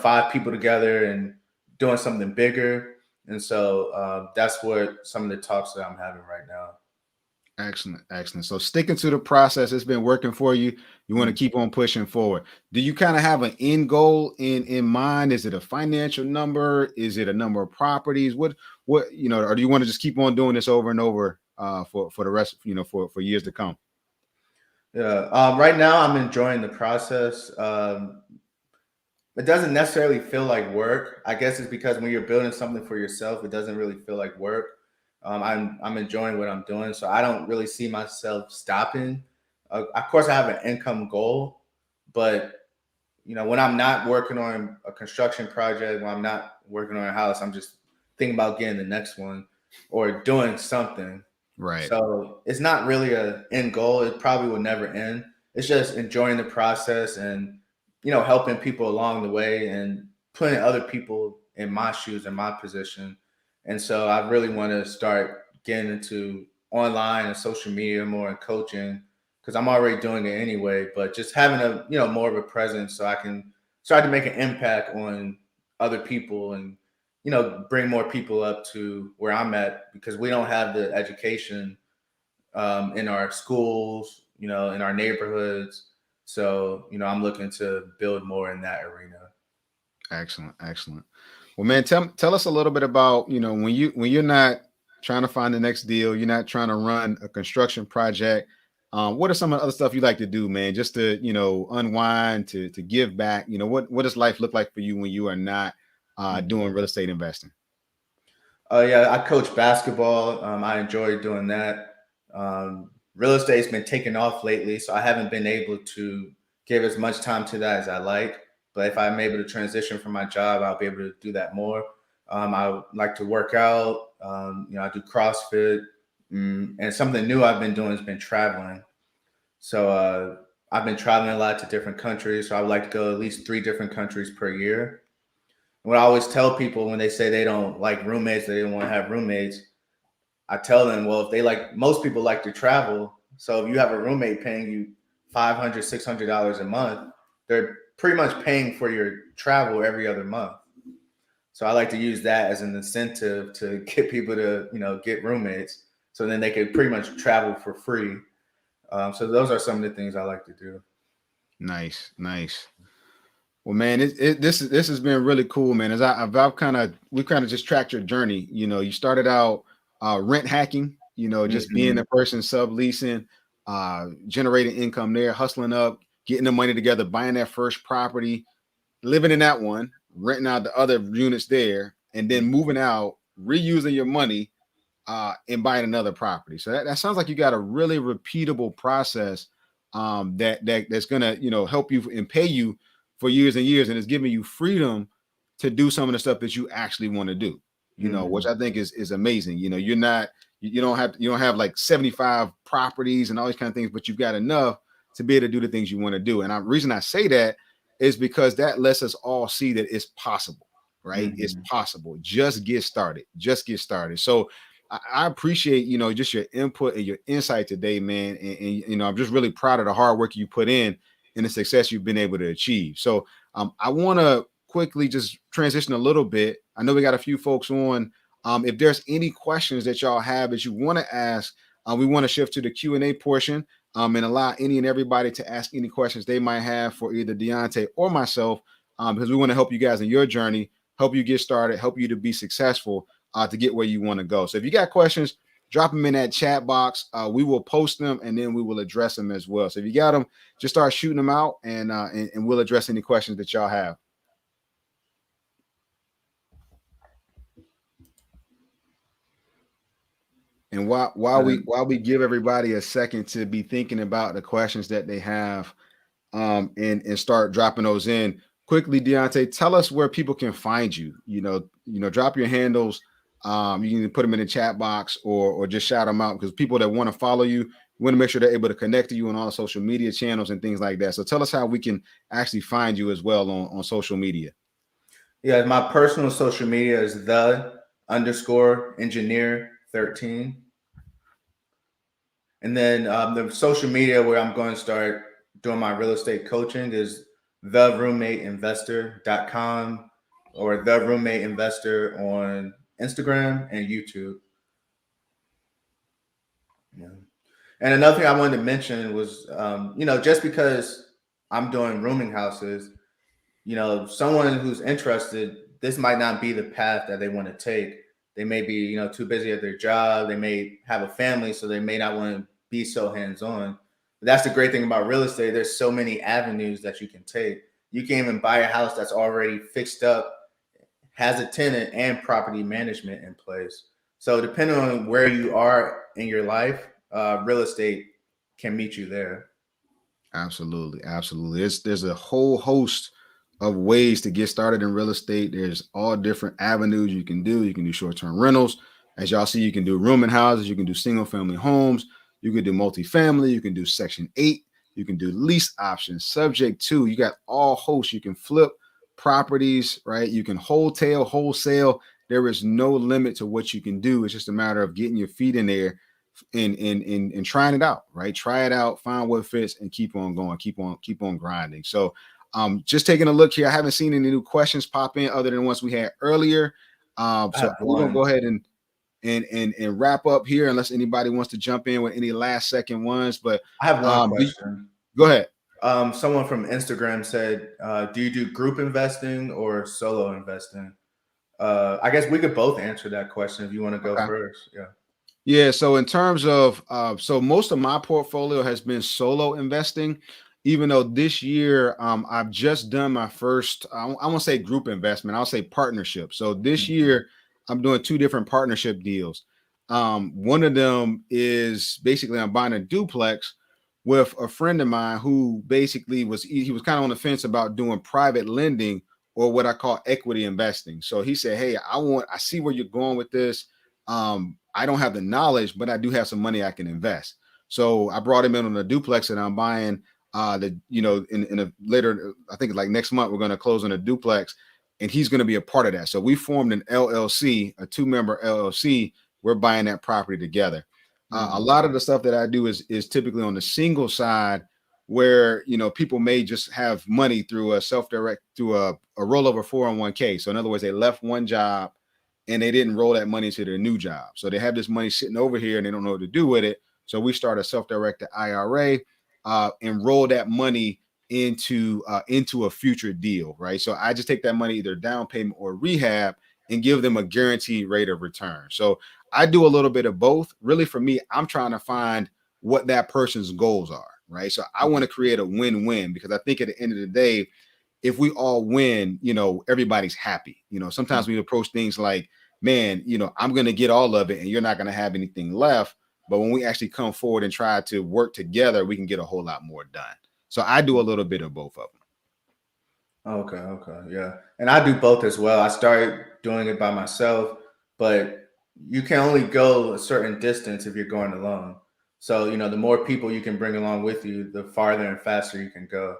5 people together and doing something bigger. And so that's what some of the talks that I'm having right now. Excellent. So sticking to the process, it's been working for you. You want to keep on pushing forward. Do you kind of have an end goal in mind? Is it a financial number? Is it a number of properties? What or do you want to just keep on doing this over and over for the rest, for years to come? Yeah. Right now, I'm enjoying the process. It doesn't necessarily feel like work. I guess it's because when you're building something for yourself, it doesn't really feel like work. I'm enjoying what I'm doing, so I don't really see myself stopping. Of course, I have an income goal, but when I'm not working on a construction project, when I'm not working on a house, I'm just thinking about getting the next one or doing something. Right. So it's not really an end goal. It probably will never end. It's just enjoying the process and helping people along the way and putting other people in my shoes, in my position. And so I really want to start getting into online and social media more and coaching because I'm already doing it anyway, but just having more of a presence so I can start to make an impact on other people and bring more people up to where I'm at, because we don't have the education in our schools, in our neighborhoods. So, I'm looking to build more in that arena. Excellent, excellent. Well, man, tell us a little bit about, when you're not trying to find the next deal, you're not trying to run a construction project. What are some of the other stuff you like to do, man, just to, unwind, to give back? What does life look like for you when you are not doing real estate investing? Yeah, I coach basketball. I enjoy doing that. Real estate's been taking off lately, so I haven't been able to give as much time to that as I like. But if I'm able to transition from my job, I'll be able to do that more. I like to work out. I do CrossFit, and something new I've been doing has been traveling. So I've been traveling a lot to different countries. So I would like to go at least 3 different countries per year. What I always tell people when they say they don't like roommates, they don't want to have roommates, I tell them, well, if they like, most people like to travel. So if you have a roommate paying you $500, $600 a month, they're pretty much paying for your travel every other month. So I like to use that as an incentive to get people to, get roommates. So then they could pretty much travel for free. So those are some of the things I like to do. Nice, nice. Well, man, this has been really cool, man. As we've kind of just tracked your journey. You started out rent hacking, just being Mm-hmm. a person subleasing, generating income there, hustling up, getting the money together, buying that first property, living in that one, renting out the other units there, and then moving out, reusing your money, and buying another property. So that sounds like you got a really repeatable process that's gonna help you and pay you for years and years, and it's giving you freedom to do some of the stuff that you actually want to do. Which Mm-hmm. I think is amazing. You're not you don't have like 75 properties and all these kind of things, but you've got enough to be able to do the things you want to do. And the reason I say that is because that lets us all see that it's possible, right? It's Mm-hmm. possible. Just get started. Just get started. So I appreciate, just your input and your insight today, man. And I'm just really proud of the hard work you put in and the success you've been able to achieve. So I want to quickly just transition a little bit. I know we got a few folks on. If there's any questions that y'all have that you want to ask, we want to shift to the Q&A portion and allow any and everybody to ask any questions they might have for either Deontay or myself, because we want to help you guys in your journey, help you get started, help you to be successful, to get where you want to go. So if you got questions, drop them in that chat box. We will post them and then we will address them as well. So if you got them, just start shooting them out and we'll address any questions that y'all have. And while we give everybody a second to be thinking about the questions that they have, and start dropping those in quickly, Deontay, tell us where people can find you. Drop your handles. You can put them in the chat box or just shout them out, because people that want to follow you, we want to make sure they're able to connect to you on all social media channels and things like that. So tell us how we can actually find you as well on social media. Yeah, my personal social media is the_engineer13. And then the social media where I'm going to start doing my real estate coaching is theroommateinvestor.com or the roommate investor on Instagram and YouTube. Yeah. And another thing I wanted to mention was, just because I'm doing rooming houses, someone who's interested, this might not be the path that they want to take. They may be, too busy at their job. They may have a family, so they may not want to be so hands-on. But that's the great thing about real estate. There's so many avenues that you can take. You can even buy a house that's already fixed up, has a tenant and property management in place. So depending on where you are in your life, real estate can meet you there. Absolutely, absolutely. There's a whole host of ways to get started in real estate. There's all different avenues you can do. You can do short-term rentals. As y'all see, you can do rooming houses, you can do single-family homes, you can do multifamily, you can do Section 8, you can do lease options, subject to. You got all hosts. You can flip properties, right? You can wholesale. There is no limit to what you can do. It's just a matter of getting your feet in there and trying it out, right? Try it out, find what fits, and keep on going, keep on grinding. So just taking a look here, I haven't seen any new questions pop in other than ones we had earlier. I So have we're gonna one. go ahead and wrap up here unless anybody wants to jump in with any last second ones. But I have one do question. go ahead. Someone from Instagram said, "Do you do group investing or solo investing?" I guess we could both answer that question if you want to go Okay. first. Yeah. Yeah, so in terms of so most of my portfolio has been solo investing, even though this year I've just done my first I won't say group investment, I'll say partnership. So this Mhm. year I'm doing two different partnership deals. One of them is basically I'm buying a duplex with a friend of mine who basically he was kind of on the fence about doing private lending or what I call equity investing. So he said, "Hey, I see where you're going with this. I don't have the knowledge, but I do have some money I can invest." So I brought him in on a duplex, and I'm buying in a later, I think like next month we're going to close on a duplex, and he's going to be a part of that. So we formed an LLC, a two-member LLC. We're buying that property together. A Mhm. lot of the stuff that I do is typically on the single side, where people may just have money through a self-direct through a rollover 401k. So in other words, they left one job and they didn't roll that money to their new job. So they have this money sitting over here and they don't know what to do with it. So we start a self-directed IRA and roll that money into a future deal, right? So I just take that money, either down payment or rehab, and give them a guaranteed rate of return. So I do a little bit of both. Really, for me, I'm trying to find what that person's goals are, right? So I want to create a win-win, because I think at the end of the day, if we all win, everybody's happy. Sometimes we approach things like, man, I'm going to get all of it and you're not going to have anything left. But when we actually come forward and try to work together, we can get a whole lot more done. So I do a little bit of both of them. Okay, okay, yeah. And I do both as well. I started doing it by myself, but you can only go a certain distance if you're going alone. So, the more people you can bring along with you, the farther and faster you can go.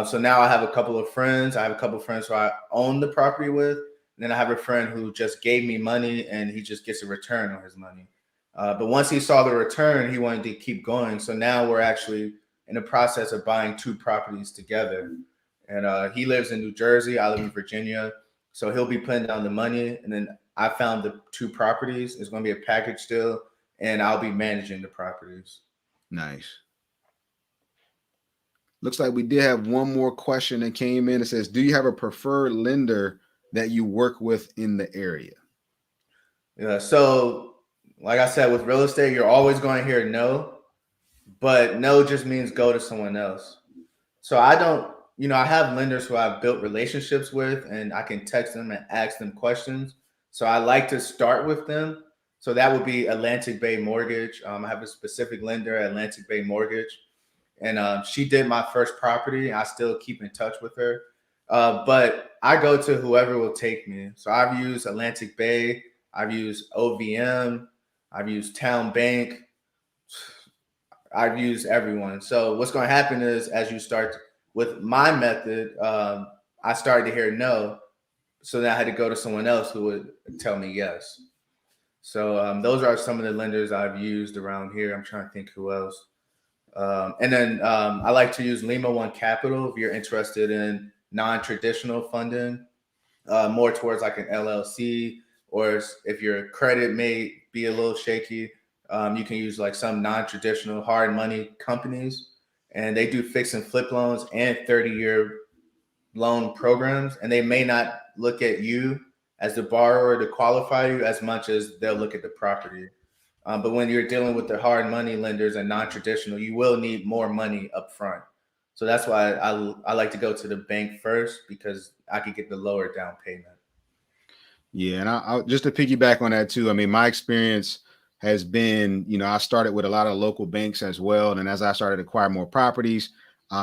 So now I have a couple of friends. I have a couple of friends who I own the property with. And then I have a friend who just gave me money and he just gets a return on his money. But once he saw the return, he wanted to keep going. So now we're actually in the process of buying two properties together. And he lives in New Jersey. I live in Virginia. So he'll be putting down the money. And then I found the two properties. It's going to be a package deal. And I'll be managing the properties. Nice. Looks like we did have one more question that came in. It says, do you have a preferred lender that you work with in the area? Yeah. So, like I said, with real estate, you're always going to hear no, but no just means go to someone else. So I don't, I have lenders who I've built relationships with and I can text them and ask them questions. So I like to start with them. So that would be Atlantic Bay Mortgage. I have a specific lender at Atlantic Bay Mortgage, and she did my first property. I still keep in touch with her, but I go to whoever will take me. So I've used Atlantic Bay, I've used OVM, I've used Town Bank, I've used everyone. So what's going to happen is, as you start with my method, I started to hear no, so then I had to go to someone else who would tell me yes. So those are some of the lenders I've used around here. I'm trying to think who else. And then I like to use Lima One Capital if you're interested in non-traditional funding, more towards like an LLC, or if your credit may be a little shaky, you can use like some non-traditional hard money companies, and they do fix and flip loans and 30-year loan programs, and they may not look at you as the borrower to qualify you as much as they'll look at the property. But when you're dealing with the hard money lenders and non-traditional, you will need more money up front. So that's why I like to go to the bank first, because I could get the lower down payment. Yeah, and I just to piggyback on that too. I mean, my experience has been, I started with a lot of local banks as well, and as I started to acquire more properties,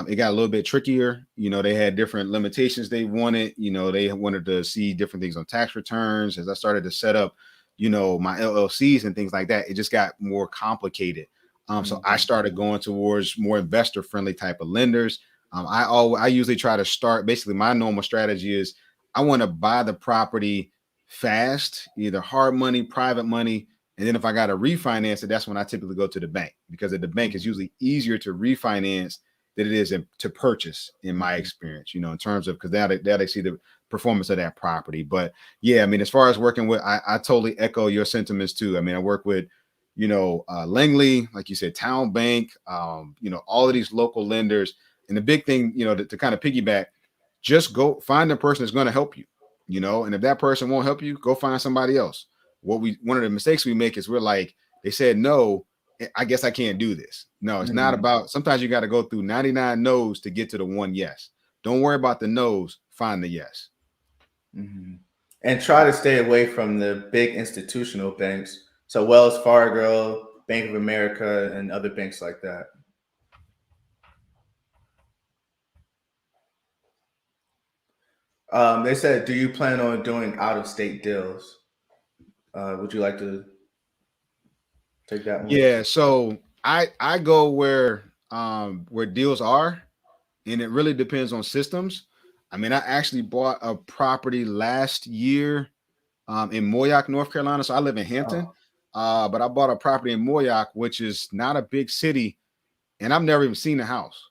it got a little bit trickier. They had different limitations they wanted. They wanted to see different things on tax returns. As I started to set up, my LLCs and things like that, it just got more complicated. So I Mhm. started going towards more investor friendly type of lenders. I usually try to start. Basically, my normal strategy is I want to buy the property fast, either hard money, private money. And then if I got to refinance it, that's when I typically go to the bank, because at the bank it's Mhm. usually easier to refinance than it is to purchase, in my Mhm. experience, in terms of, because they see the performance of that property. But yeah, I mean, as far as working with, I totally echo your sentiments too. I mean, I work with, Langley, like you said, Town Bank, all of these local lenders. And the big thing, to kind of piggyback, just go find the person that's going to help you, and if that person won't help you, go find somebody else. One of the mistakes we make is we're like, they said no, I guess I can't do this. No, it's not Mhm. about, sometimes you got to go through 99 no's to get to the one yes. Don't worry about the no's, find the yes. Mhm. And try to stay away from the big institutional banks. So Wells Fargo, Bank of America, and other banks like that. They said, do you plan on doing out of state deals? Would you like to take that one? Yeah, so I go where deals are, and it really depends on systems. I mean, I actually bought a property last year in Moyock, North Carolina. So I live in Hampton, Oh. but I bought a property in Moyock, which is not a big city, and I've never even seen the house.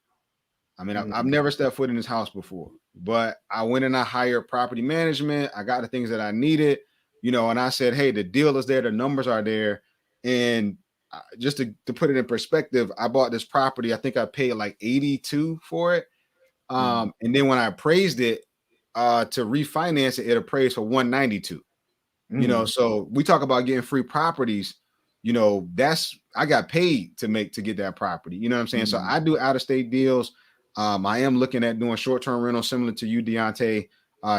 I mean, I've Mhm. never stepped foot in this house before, but I went and I hired property management. I got the things that I needed, and I said, hey, the deal is there, the numbers are there. And just to put it in perspective, I bought this property. I think I paid like 82 for it. Mhm. And then when I appraised it to refinance it, it appraised for 192. Mhm. So we talk about getting free properties. That's, I got paid to get that property. You know what I'm saying? So Mhm. I do out of state deals. I am looking at doing short term rentals similar to you, Deontay,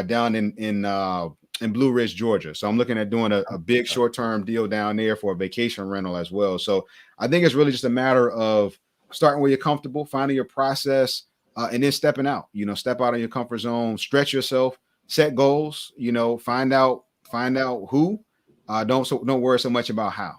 down in Blue Ridge, Georgia. So I'm looking at doing a big short term deal down there for a vacation rental as well. So I think it's really just a matter of starting where you're comfortable, finding your process, and then stepping out. Step out of your comfort zone, stretch yourself, set goals. Find out who. Don't worry so much about how.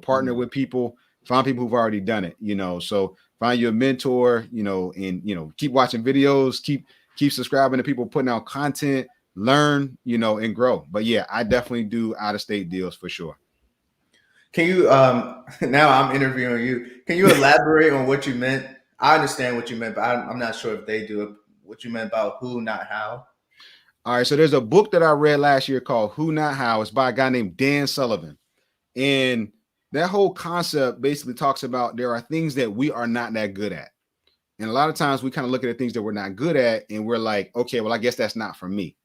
Partner Mhm. with people, find people who've already done it. So find your mentor. And keep watching videos, keep subscribing to people putting out content, learn, and grow. But yeah, I definitely do out of state deals for sure. Can you now I'm interviewing you. Can you elaborate on what you meant? I understand what you meant, but I'm not sure if they do. What you meant about who, not how. All right, so there's a book that I read last year called Who Not How. It's by a guy named Dan Sullivan. And that whole concept basically talks about there are things that we are not that good at. And a lot of times we kind of look at the things that we're not good at and we're like, okay, well, I guess that's not for me.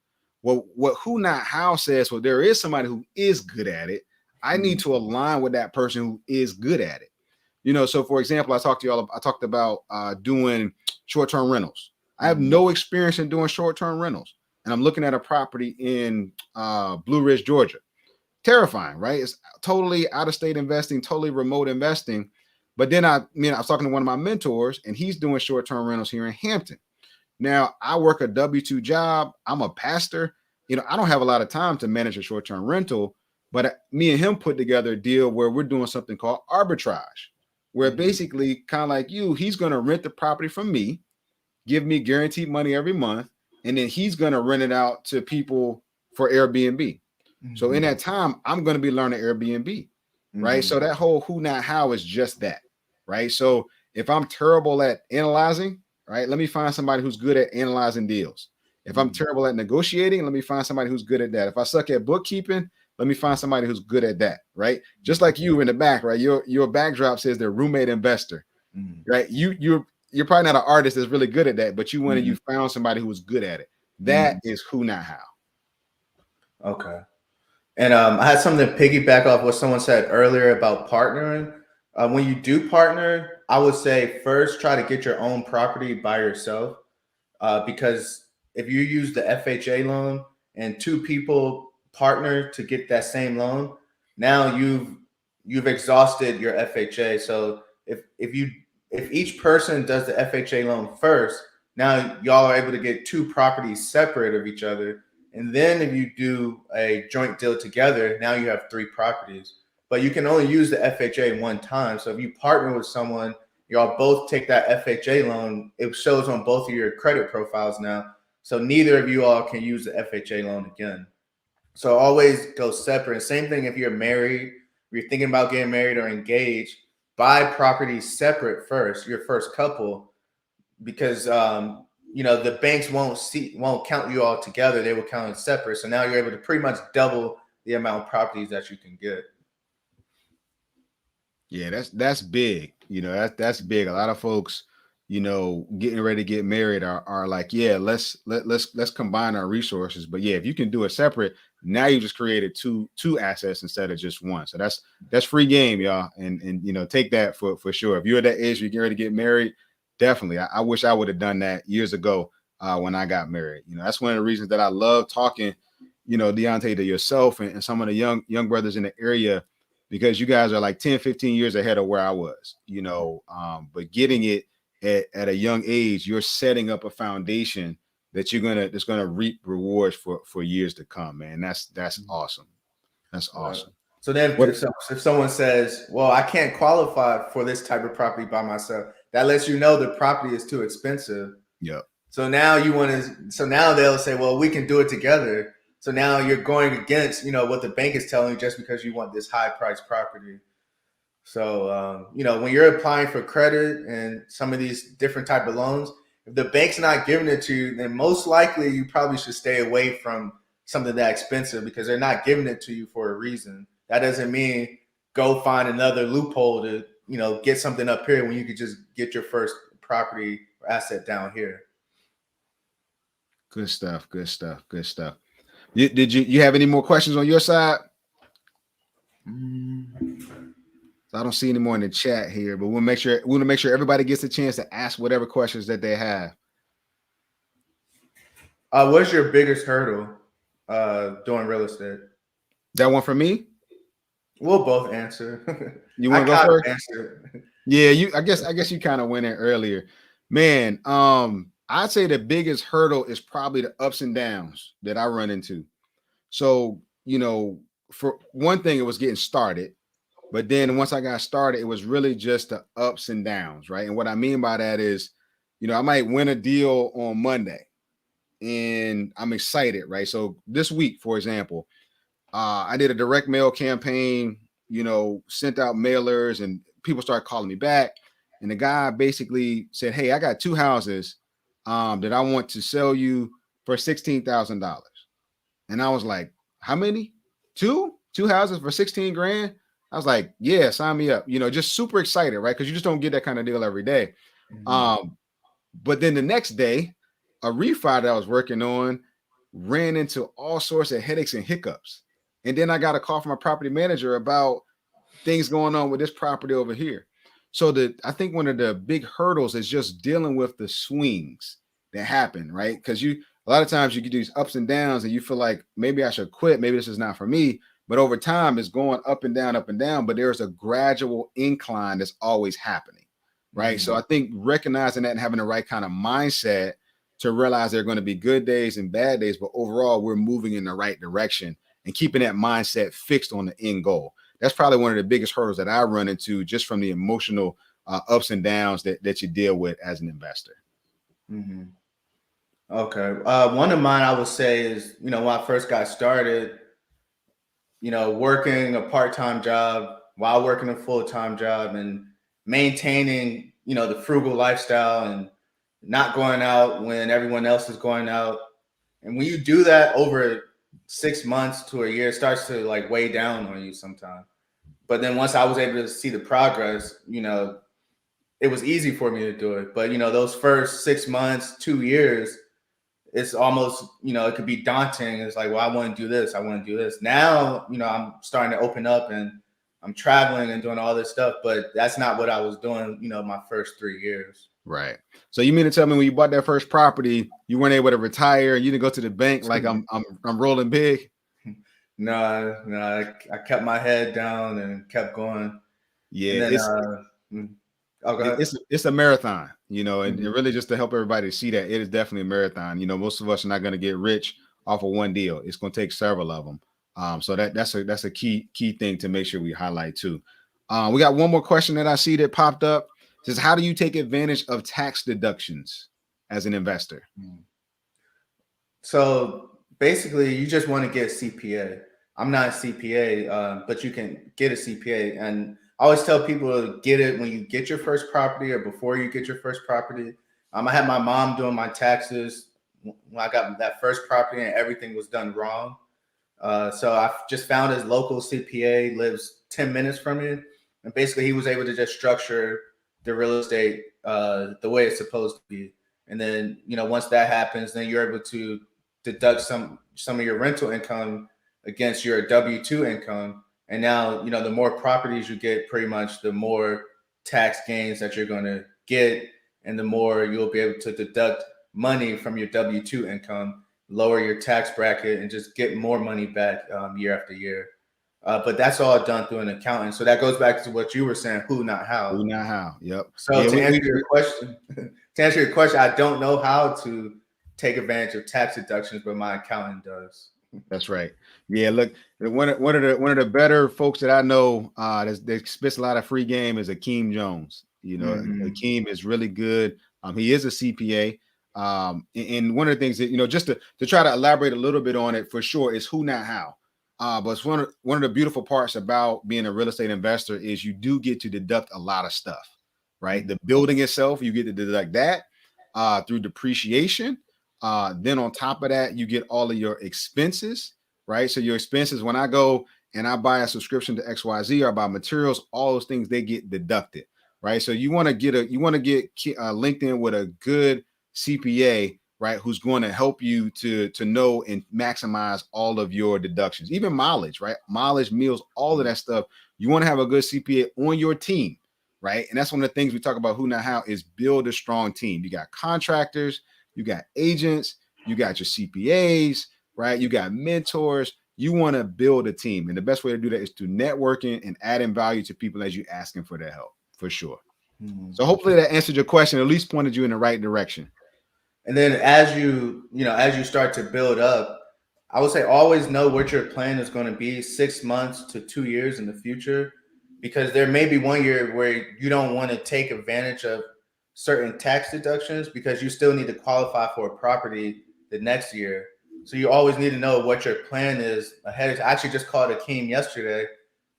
Well, what who not how says, well, there is somebody who is good at it. I need Mhm. to align with that person who is good at it. So for example, I talked about doing short-term rentals. I have Mhm. no experience in doing short-term rentals. And I'm looking at a property in Blue Ridge, Georgia. Terrifying, right? It's totally out of state investing, totally remote investing. But then I was talking to one of my mentors, and he's doing short-term rentals here in Hampton. Now, I work a W-2 job. I'm a pastor. I don't have a lot of time to manage a short-term rental, but me and him put together a deal where we're doing something called arbitrage, where Mhm. basically, kind of like you, he's going to rent the property from me, give me guaranteed money every month, and then he's going to rent it out to people for Airbnb. So in Mhm. that time, I'm going to be learning Airbnb, right? Mhm. So that whole who not how is just that, right? So if I'm terrible at analyzing, right, let me find somebody who's good at analyzing deals. If I'm Mhm. terrible at negotiating, let me find somebody who's good at that. If I suck at bookkeeping, let me find somebody who's good at that, right? Just like you in the back, right? Your backdrop says they're roommate investor, Mhm. right? You're probably not an artist that's really good at that, but you went and Mhm. you found somebody who was good at it. That Mhm. is who not how. Okay. And I had something to piggyback off what someone said earlier about partnering. When you do partner, I would say first try to get your own property by yourself, because if you use the FHA loan and two people partner to get that same loan, now you've exhausted your FHA. So if each person does the FHA loan first, now y'all are able to get two properties separate of each other. And then if you do a joint deal together, now you have three properties. But you can only use the FHA one time. So if you partner with someone, y'all both take that FHA loan, it shows on both of your credit profiles now. So neither of you all can use the FHA loan again. So always go separate. Same thing if you're married, if you're thinking about getting married or engaged, buy properties separate first, your first couple, because the banks won't count you all together. They will count it separate. So now you're able to pretty much double the amount of properties that you can get. Yeah, that's big. That's big. A lot of folks, getting ready to get married are like, yeah, let's combine our resources. But yeah, if you can do it separate, now you just created two assets instead of just one. So that's free game, y'all. And take that for sure. If you're at that age, you're getting ready to get married, definitely. I wish I would have done that years ago when I got married. That's one of the reasons that I love talking, Deontay, to yourself and some of the young brothers in the area, because you guys are like 10, 15 years ahead of where I was, but getting it at a young age, you're setting up a foundation that's gonna reap rewards for years to come, man. That's awesome. That's awesome. So then What? if someone says, well, I can't qualify for this type of property by myself, that lets you know the property is too expensive. Yeah. So now now they'll say, well, we can do it together. So now you're going against, what the bank is telling you just because you want this high priced property. So, when you're applying for credit and some of these different type of loans, if the bank's not giving it to you, then most likely you probably should stay away from something that expensive, because they're not giving it to you for a reason. That doesn't mean go find another loophole to, get something up here when you could just get your first property or asset down here. Good stuff. Good stuff. Good stuff. Did you have any more questions on your side? So I don't see any more in the chat here, but we want to make sure everybody gets a chance to ask whatever questions that they have. What's your biggest hurdle doing real estate? That one for me? We'll both answer. You want to go first? Answer. Yeah, I guess you kind of went in earlier. Man, I'd say the biggest hurdle is probably the ups and downs that I run into. So, for one thing, it was getting started. But then once I got started, it was really just the ups and downs, right? And what I mean by that is, I might win a deal on Monday and I'm excited, right? So this week, for example, I did a direct mail campaign, sent out mailers and people started calling me back. And the guy basically said, hey, I got two houses that I want to sell you for $16,000. And I was like, how many? Two houses for 16 grand? I was like, yeah, sign me up, just super excited, right? Because you just don't get that kind of deal every day. Mm-hmm. But then the next day, a refi that I was working on ran into all sorts of headaches and hiccups. And then I got a call from my property manager about things going on with this property over here. So I think one of the big hurdles is just dealing with the swings that happen, right? Because a lot of times you get these ups and downs and you feel like maybe I should quit. Maybe this is not for me. But over time, it's going up and down. But there's a gradual incline that's always happening, right? Mm-hmm. So I think recognizing that and having the right kind of mindset to realize there are going to be good days and bad days, but overall, we're moving in the right direction and keeping that mindset fixed on the end goal. That's probably one of the biggest hurdles that I run into just from the emotional ups and downs that you deal with as an investor. Mm-hmm. Okay. One of mine I would say is, when I first got started, working a part-time job while working a full-time job and maintaining, the frugal lifestyle and not going out when everyone else is going out. And when you do that over 6 months to a year, it starts to like weigh down on you sometimes. But then once I was able to see the progress, it was easy for me to do it. But, those first 6 months, 2 years, it's almost, it could be daunting. It's like, well, I want to do this. I want to do this. Now, I'm starting to open up and I'm traveling and doing all this stuff, but that's not what I was doing, my first 3 years. Right. So you mean to tell me when you bought that first property, you weren't able to retire? You didn't go to the bank like I'm rolling big? No, I kept my head down and kept going. Yeah, then, it's a marathon, and really just to help everybody see that it is definitely a marathon. Most of us are not going to get rich off of one deal. It's going to take several of them. So that's a key thing to make sure we highlight too. We got one more question that I see that popped up. It says, how do you take advantage of tax deductions as an investor? So basically, you just want to get a CPA. I'm not a CPA, but you can get a CPA. And I always tell people to get it when you get your first property or before you get your first property, I had my mom doing my taxes when I got that first property, and everything was done wrong. So I just found his local CPA, lives 10 minutes from me, and basically he was able to just structure the real estate the way it's supposed to be. And then once that happens, then you're able to deduct some of your rental income against your W-2 income. And now the more properties you get, pretty much the more tax gains that you're going to get, and the more you'll be able to deduct money from your W-2 income, lower your tax bracket, and just get more money back year after year. But that's all done through an accountant. So that goes back to what you were saying: who, not how. Who, not how. Yep. So Yeah, to answer your question, I don't know how to take advantage of tax deductions, but my accountant does. That's right. Yeah, look, one of the better folks that I know that spits a lot of free game is Akeem Jones. Akeem is really good. He is a CPA. And one of the things that just to try to elaborate a little bit on it for sure is who, not how. But it's one of the beautiful parts about being a real estate investor is you do get to deduct a lot of stuff, right? The building itself, you get to deduct that through depreciation. Then on top of that, you get all of your expenses, right? So your expenses, when I go and I buy a subscription to XYZ or I buy materials, all those things, they get deducted, right? So you want to get linked in with a good CPA, right? Who's going to help you to know and maximize all of your deductions, even mileage, right? Mileage, meals, all of that stuff. You want to have a good CPA on your team, right? And that's one of the things we talk about who, not how, is build a strong team. You got contractors, you got agents, you got your CPAs, right? You got mentors. You want to build a team. And the best way to do that is through networking and adding value to people as you asking for their help, for sure. So hopefully that answered your question, at least pointed you in the right direction. And then as you start to build up, I would say always know what your plan is going to be 6 months to 2 years in the future, because there may be one year where you don't want to take advantage of certain tax deductions because you still need to qualify for a property the next year. So you always need to know what your plan is ahead. I actually just called Akeem yesterday,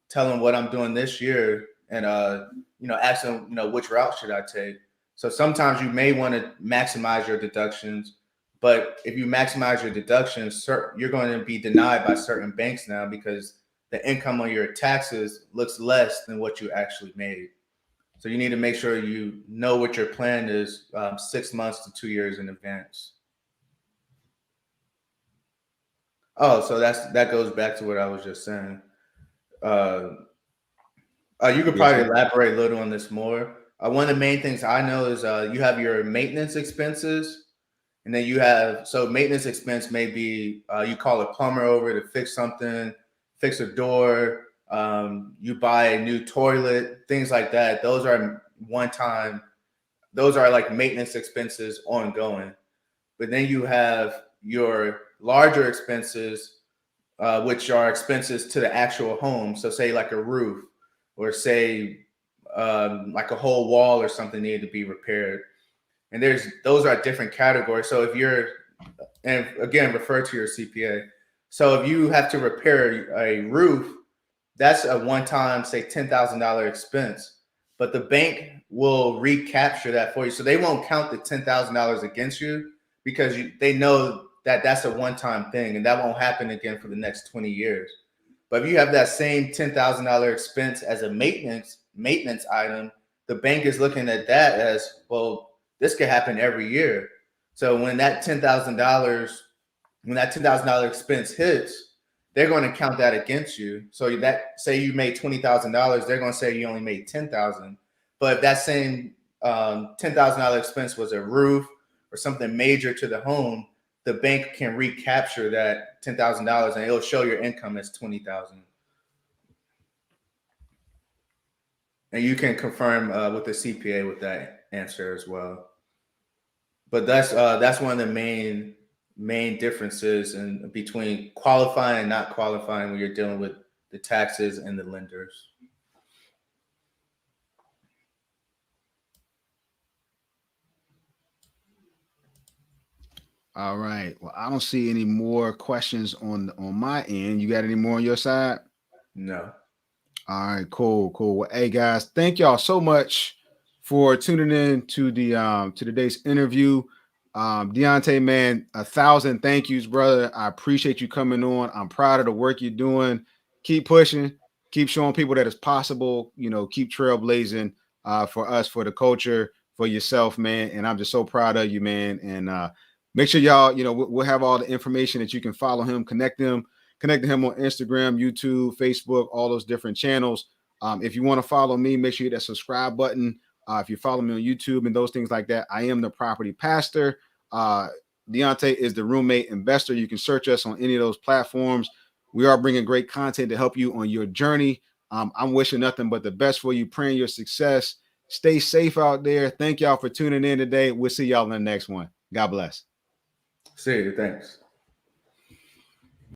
tell him what I'm doing this year, and ask him, which route should I take. So sometimes you may want to maximize your deductions, but if you maximize your deductions, you're going to be denied by certain banks now because the income on your taxes looks less than what you actually made. So you need to make sure you know what your plan is 6 months to 2 years in advance. Oh, so that goes back to what I was just saying. You could probably elaborate a little on this more. One of the main things I know is you have your maintenance expenses, and then you have, so maintenance expense may be you call a plumber over to fix something, fix a door, you buy a new toilet, things like that. Those are one time. Those are like maintenance expenses ongoing. But then you have your larger expenses, which are expenses to the actual home. So say like a roof, or say like a whole wall or something needed to be repaired. And those are different categories. So if you're, and again, refer to your CPA. So if you have to repair a roof, that's a one-time, say $10,000 expense, but the bank will recapture that for you. So they won't count the $10,000 against you because they know that that's a one-time thing and that won't happen again for the next 20 years. But if you have that same $10,000 expense as a maintenance item, the bank is looking at that as, well, this could happen every year. So when that $10,000 expense hits, they're going to count that against you. So that, say you made $20,000, they're going to say you only made $10,000. But if that same $10,000 expense was a roof or something major to the home, the bank can recapture that $10,000 and it'll show your income as $20,000. And you can confirm with the CPA with that answer as well. But that's one of the main differences in between qualifying and not qualifying when you're dealing with the taxes and the lenders. All right. Well, I don't see any more questions on my end. You got any more on your side? No. All right, cool. Well, hey guys, thank y'all so much for tuning in to today's interview. Deontay, man, 1,000 thank yous, brother. I appreciate you coming on. I'm proud of the work you're doing. Keep pushing, keep showing people that it's possible. Keep trailblazing for us, for the culture, for yourself, man. And I'm just so proud of you, man. And make sure y'all, we'll have all the information that you can follow him, connect to him on Instagram, YouTube, Facebook, all those different channels. If you want to follow me, make sure you hit that subscribe button. If you follow me on YouTube and those things like that, I am the property pastor. Deontay is the roommate investor. You can search us on any of those platforms. We are bringing great content to help you on your journey. I'm wishing nothing but the best for you, praying your success. Stay safe out there. Thank y'all for tuning in today. We'll see y'all in the next one. God bless. See you. Thanks.